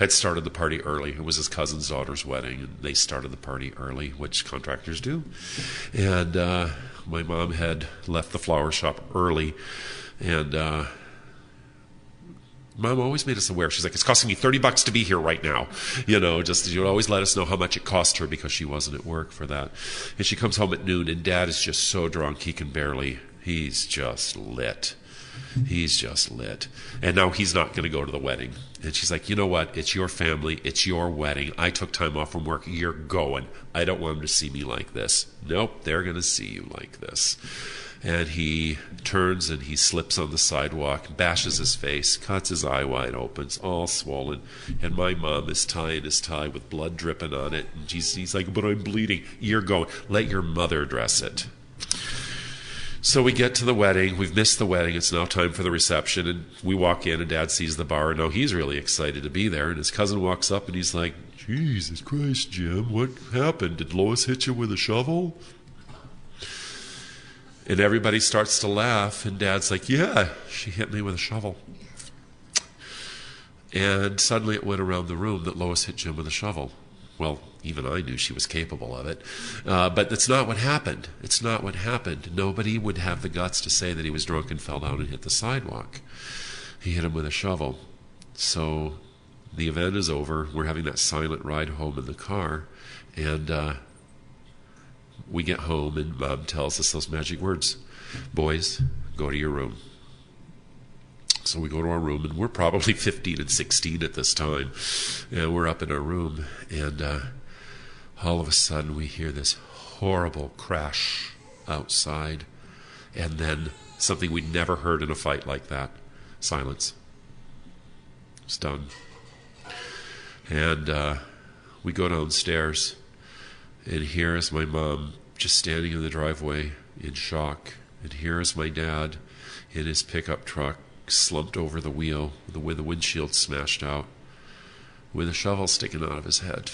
C: had started the party early. It was his cousin's daughter's wedding, and they started the party early, which contractors do. And my mom had left the flower shop early, and Mom always made us aware. She's like, it's costing me $30 to be here right now. You know, just she would always let us know how much it cost her because she wasn't at work for that. And she comes home at noon, and Dad is just so drunk he can barely. He's just lit. He's just lit. And now he's not going to go to the wedding. And she's like, you know what? It's your family. It's your wedding. I took time off from work. You're going. I don't want them to see me like this. Nope, they're going to see you like this. And he turns and he slips on the sidewalk, bashes his face, cuts his eye wide open, it's all swollen. And my mom is tying his tie with blood dripping on it. And he's like, but I'm bleeding. You're going. Let your mother dress it. So we get to the wedding. We've missed the wedding. It's now time for the reception. And we walk in, and Dad sees the bar. And now he's really excited to be there. And his cousin walks up, and he's like, Jesus Christ, Jim, what happened? Did Lois hit you with a shovel? And everybody starts to laugh, and Dad's like, yeah, she hit me with a shovel. And suddenly it went around the room that Lois hit Jim with a shovel. Well, even I knew she was capable of it. But that's not what happened. It's not what happened. Nobody would have the guts to say that he was drunk and fell down and hit the sidewalk. He hit him with a shovel. So the event is over. We're having that silent ride home in the car. And we get home, and Mom tells us those magic words. Boys, go to your room. So we go to our room, and we're probably 15 and 16 at this time. And we're up in our room, and all of a sudden we hear this horrible crash outside. And then something we'd never heard in a fight like that. Silence. It's done. And we go downstairs, and here is my mom just standing in the driveway in shock. And here is my dad in his pickup truck, slumped over the wheel, with the windshield smashed out, with a shovel sticking out of his head.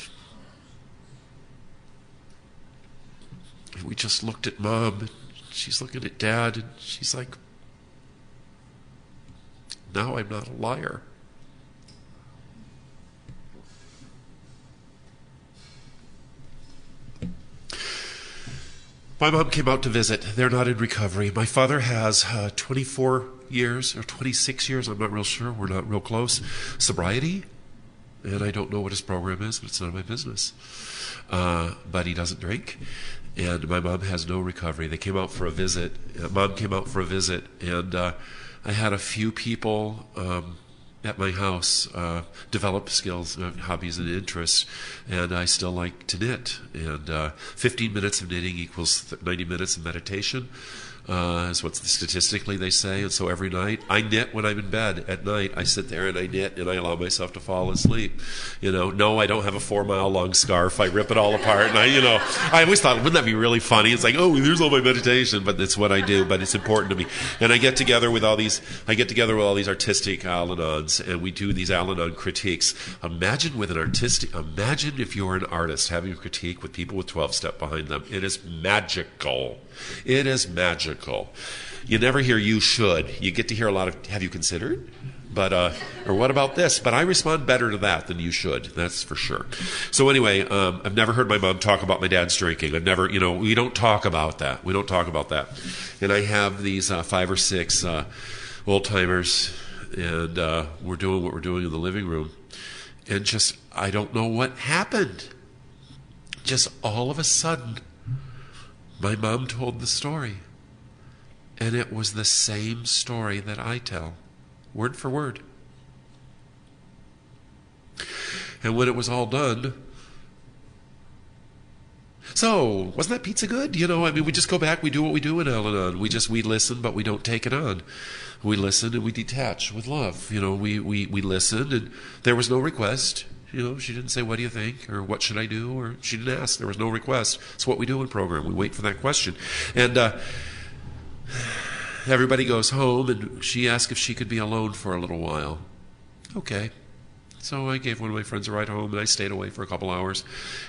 C: And we just looked at Mom, and she's looking at Dad, and she's like, now I'm not a liar. My mom came out to visit. They're not in recovery. My father has 24 years or 26 years, I'm not real sure. We're not real close. Sobriety. And I don't know what his program is, but it's none of my business. But he doesn't drink. And my mom has no recovery. They came out for a visit. Mom came out for a visit. And I had a few people at my house develop skills, hobbies, and interests, and I still like to knit. And 15 minutes of knitting equals 90 minutes of meditation, is what statistically they say. And so every night I knit when I'm in bed at night. I sit there and I knit, and I allow myself to fall asleep. You know, no, I don't have a 4-mile long scarf. I rip it all apart, and I always thought, wouldn't that be really funny? It's like, oh, there's all my meditation, but it's what I do. But it's important to me. And I get together with all these artistic Al-Anons, and we do these Al-Anon critiques. Imagine if you're an artist having a critique with people with 12-step behind them. It is magical. It is magical. You never hear "you should." You get to hear a lot of "have you considered?" But or what about this? But I respond better to that than "you should." That's for sure. So anyway, I've never heard my mom talk about my dad's drinking. I've never, we don't talk about that. We don't talk about that. And I have these 5 or 6 old timers, and we're doing what we're doing in the living room, and just I don't know what happened. Just all of a sudden, my mom told the story, and it was the same story that I tell, word for word. And when it was all done, so wasn't that pizza good? We just go back, we do what we do in Al-Anon. We listen, but we don't take it on. We listen and we detach with love. We listened, and there was no request. She didn't say, what do you think? Or what should I do? Or she didn't ask. There was no request. It's what we do in program. We wait for that question. And everybody goes home, and she asked if she could be alone for a little while. Okay. So I gave one of my friends a ride home, and I stayed away for a couple hours.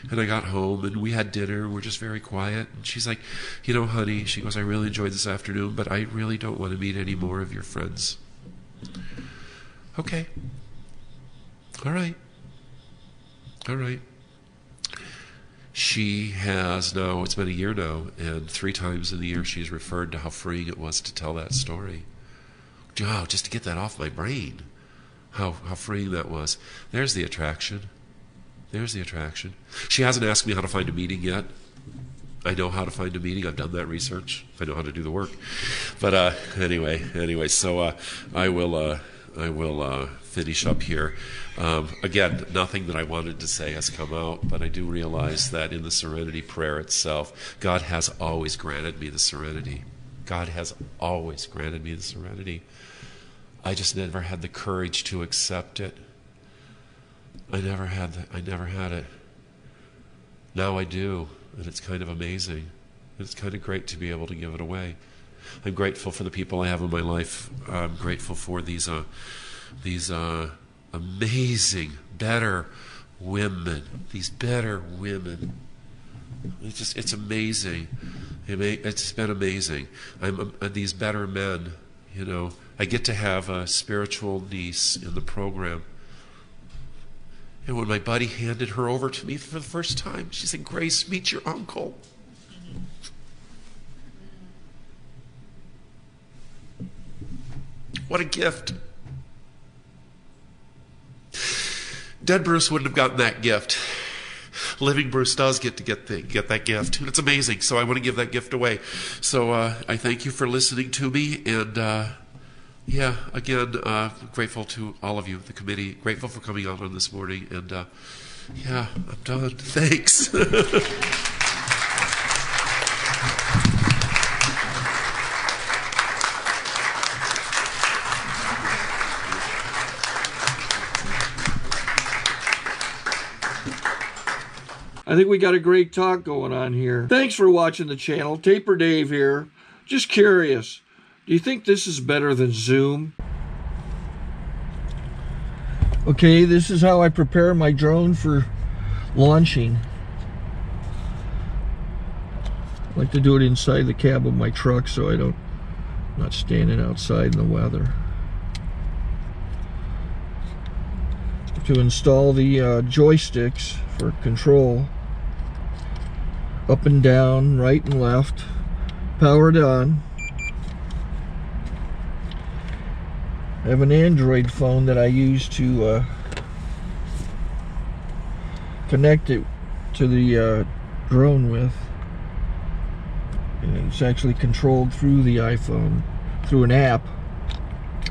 C: And I got home, and we had dinner. We're just very quiet. And she's like, honey, she goes, I really enjoyed this afternoon, but I really don't want to meet any more of your friends. Okay. All right. All right. She has now, it's been a year now, and 3 times in the year she's referred to how freeing it was to tell that story. Wow, just to get that off my brain. How freeing that was. There's the attraction. There's the attraction. She hasn't asked me how to find a meeting yet. I know how to find a meeting. I've done that research. I know how to do the work. But anyway, so I will finish up here. Again, nothing that I wanted to say has come out, but I do realize that in the serenity prayer itself, God has always granted me the serenity. God has always granted me the serenity. I just never had the courage to accept it. I never had it. Now I do, and it's kind of amazing. It's kind of great to be able to give it away. I'm grateful for the people I have in my life. I'm grateful for these amazing, better women. These better women. It's amazing. It's been amazing. These better men, you know. I get to have a spiritual niece in the program. And when my buddy handed her over to me for the first time, she said, "Grace, meet your uncle." What a gift. Dead Bruce wouldn't have gotten that gift. Living Bruce does get that gift, and it's amazing. So I want to give that gift away. So I thank you for listening to me, and again, grateful to all of you, the committee. Grateful for coming out on this morning, and I'm done. Thanks.
A: I think we got a great talk going on here. Thanks for watching the channel. Taper Dave here. Just curious, do you think this is better than Zoom? Okay, this is how I prepare my drone for launching. I like to do it inside the cab of my truck so I'm not standing outside in the weather. To install the joysticks for control, up and down, right and left, powered on. I have an Android phone that I use to connect it to the drone with. And it's actually controlled through the iPhone, through an app.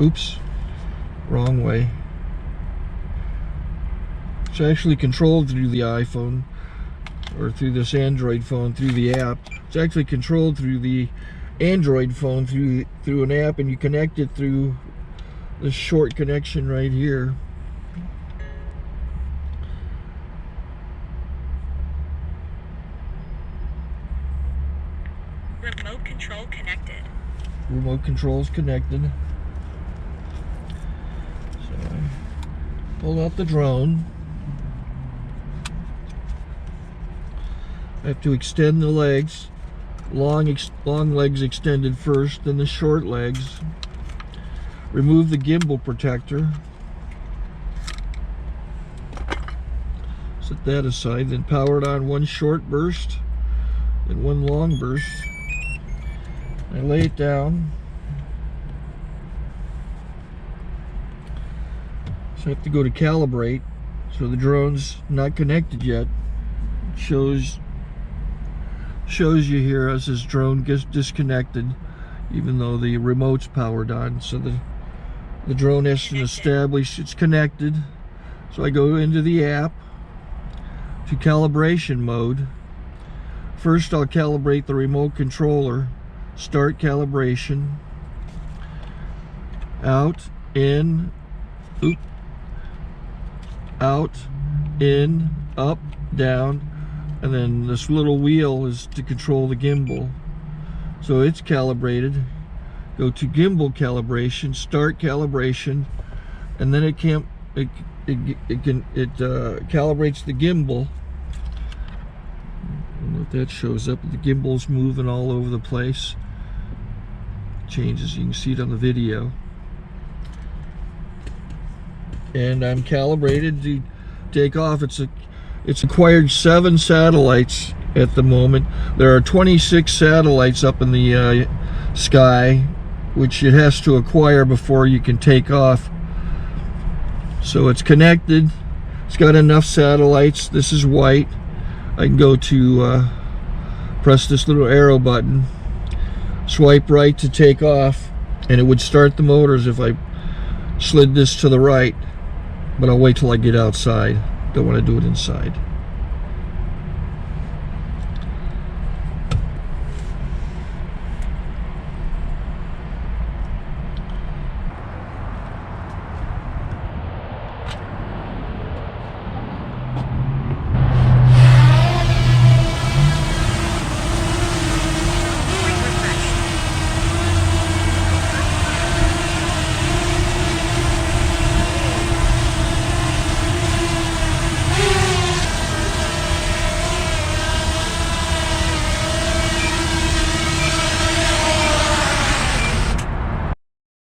A: Oops, wrong way. It's actually controlled through the iPhone, or through this Android phone, through the app. It's actually controlled through the Android phone, through an app, and you connect it through this short connection right here.
D: Remote control connected.
A: Remote control's connected. So I pull out the drone. I have to extend the legs. Long legs extended first, then the short legs. Remove the gimbal protector. Set that aside, then power it on one short burst, then one long burst. I lay it down. So I have to go to calibrate. So the drone's not connected yet. It shows you here as this drone gets disconnected, even though the remote's powered on. So the drone has to establish it's connected. So I go into the app to calibration mode. First I'll calibrate the remote controller. Start calibration. Out, in, out, in, up, down. And then this little wheel is to control the gimbal. So it's calibrated. Go to gimbal calibration, start calibration, and then it calibrates the gimbal. I don't know if that shows up. The gimbal's moving all over the place. Changes, you can see it on the video. And I'm calibrated to take off. It's acquired 7 satellites at the moment. There are 26 satellites up in the sky, which it has to acquire before you can take off. So it's connected. It's got enough satellites. This is white. I can go to press this little arrow button, swipe right to take off, and it would start the motors if I slid this to the right, but I'll wait till I get outside. Don't want to do it inside.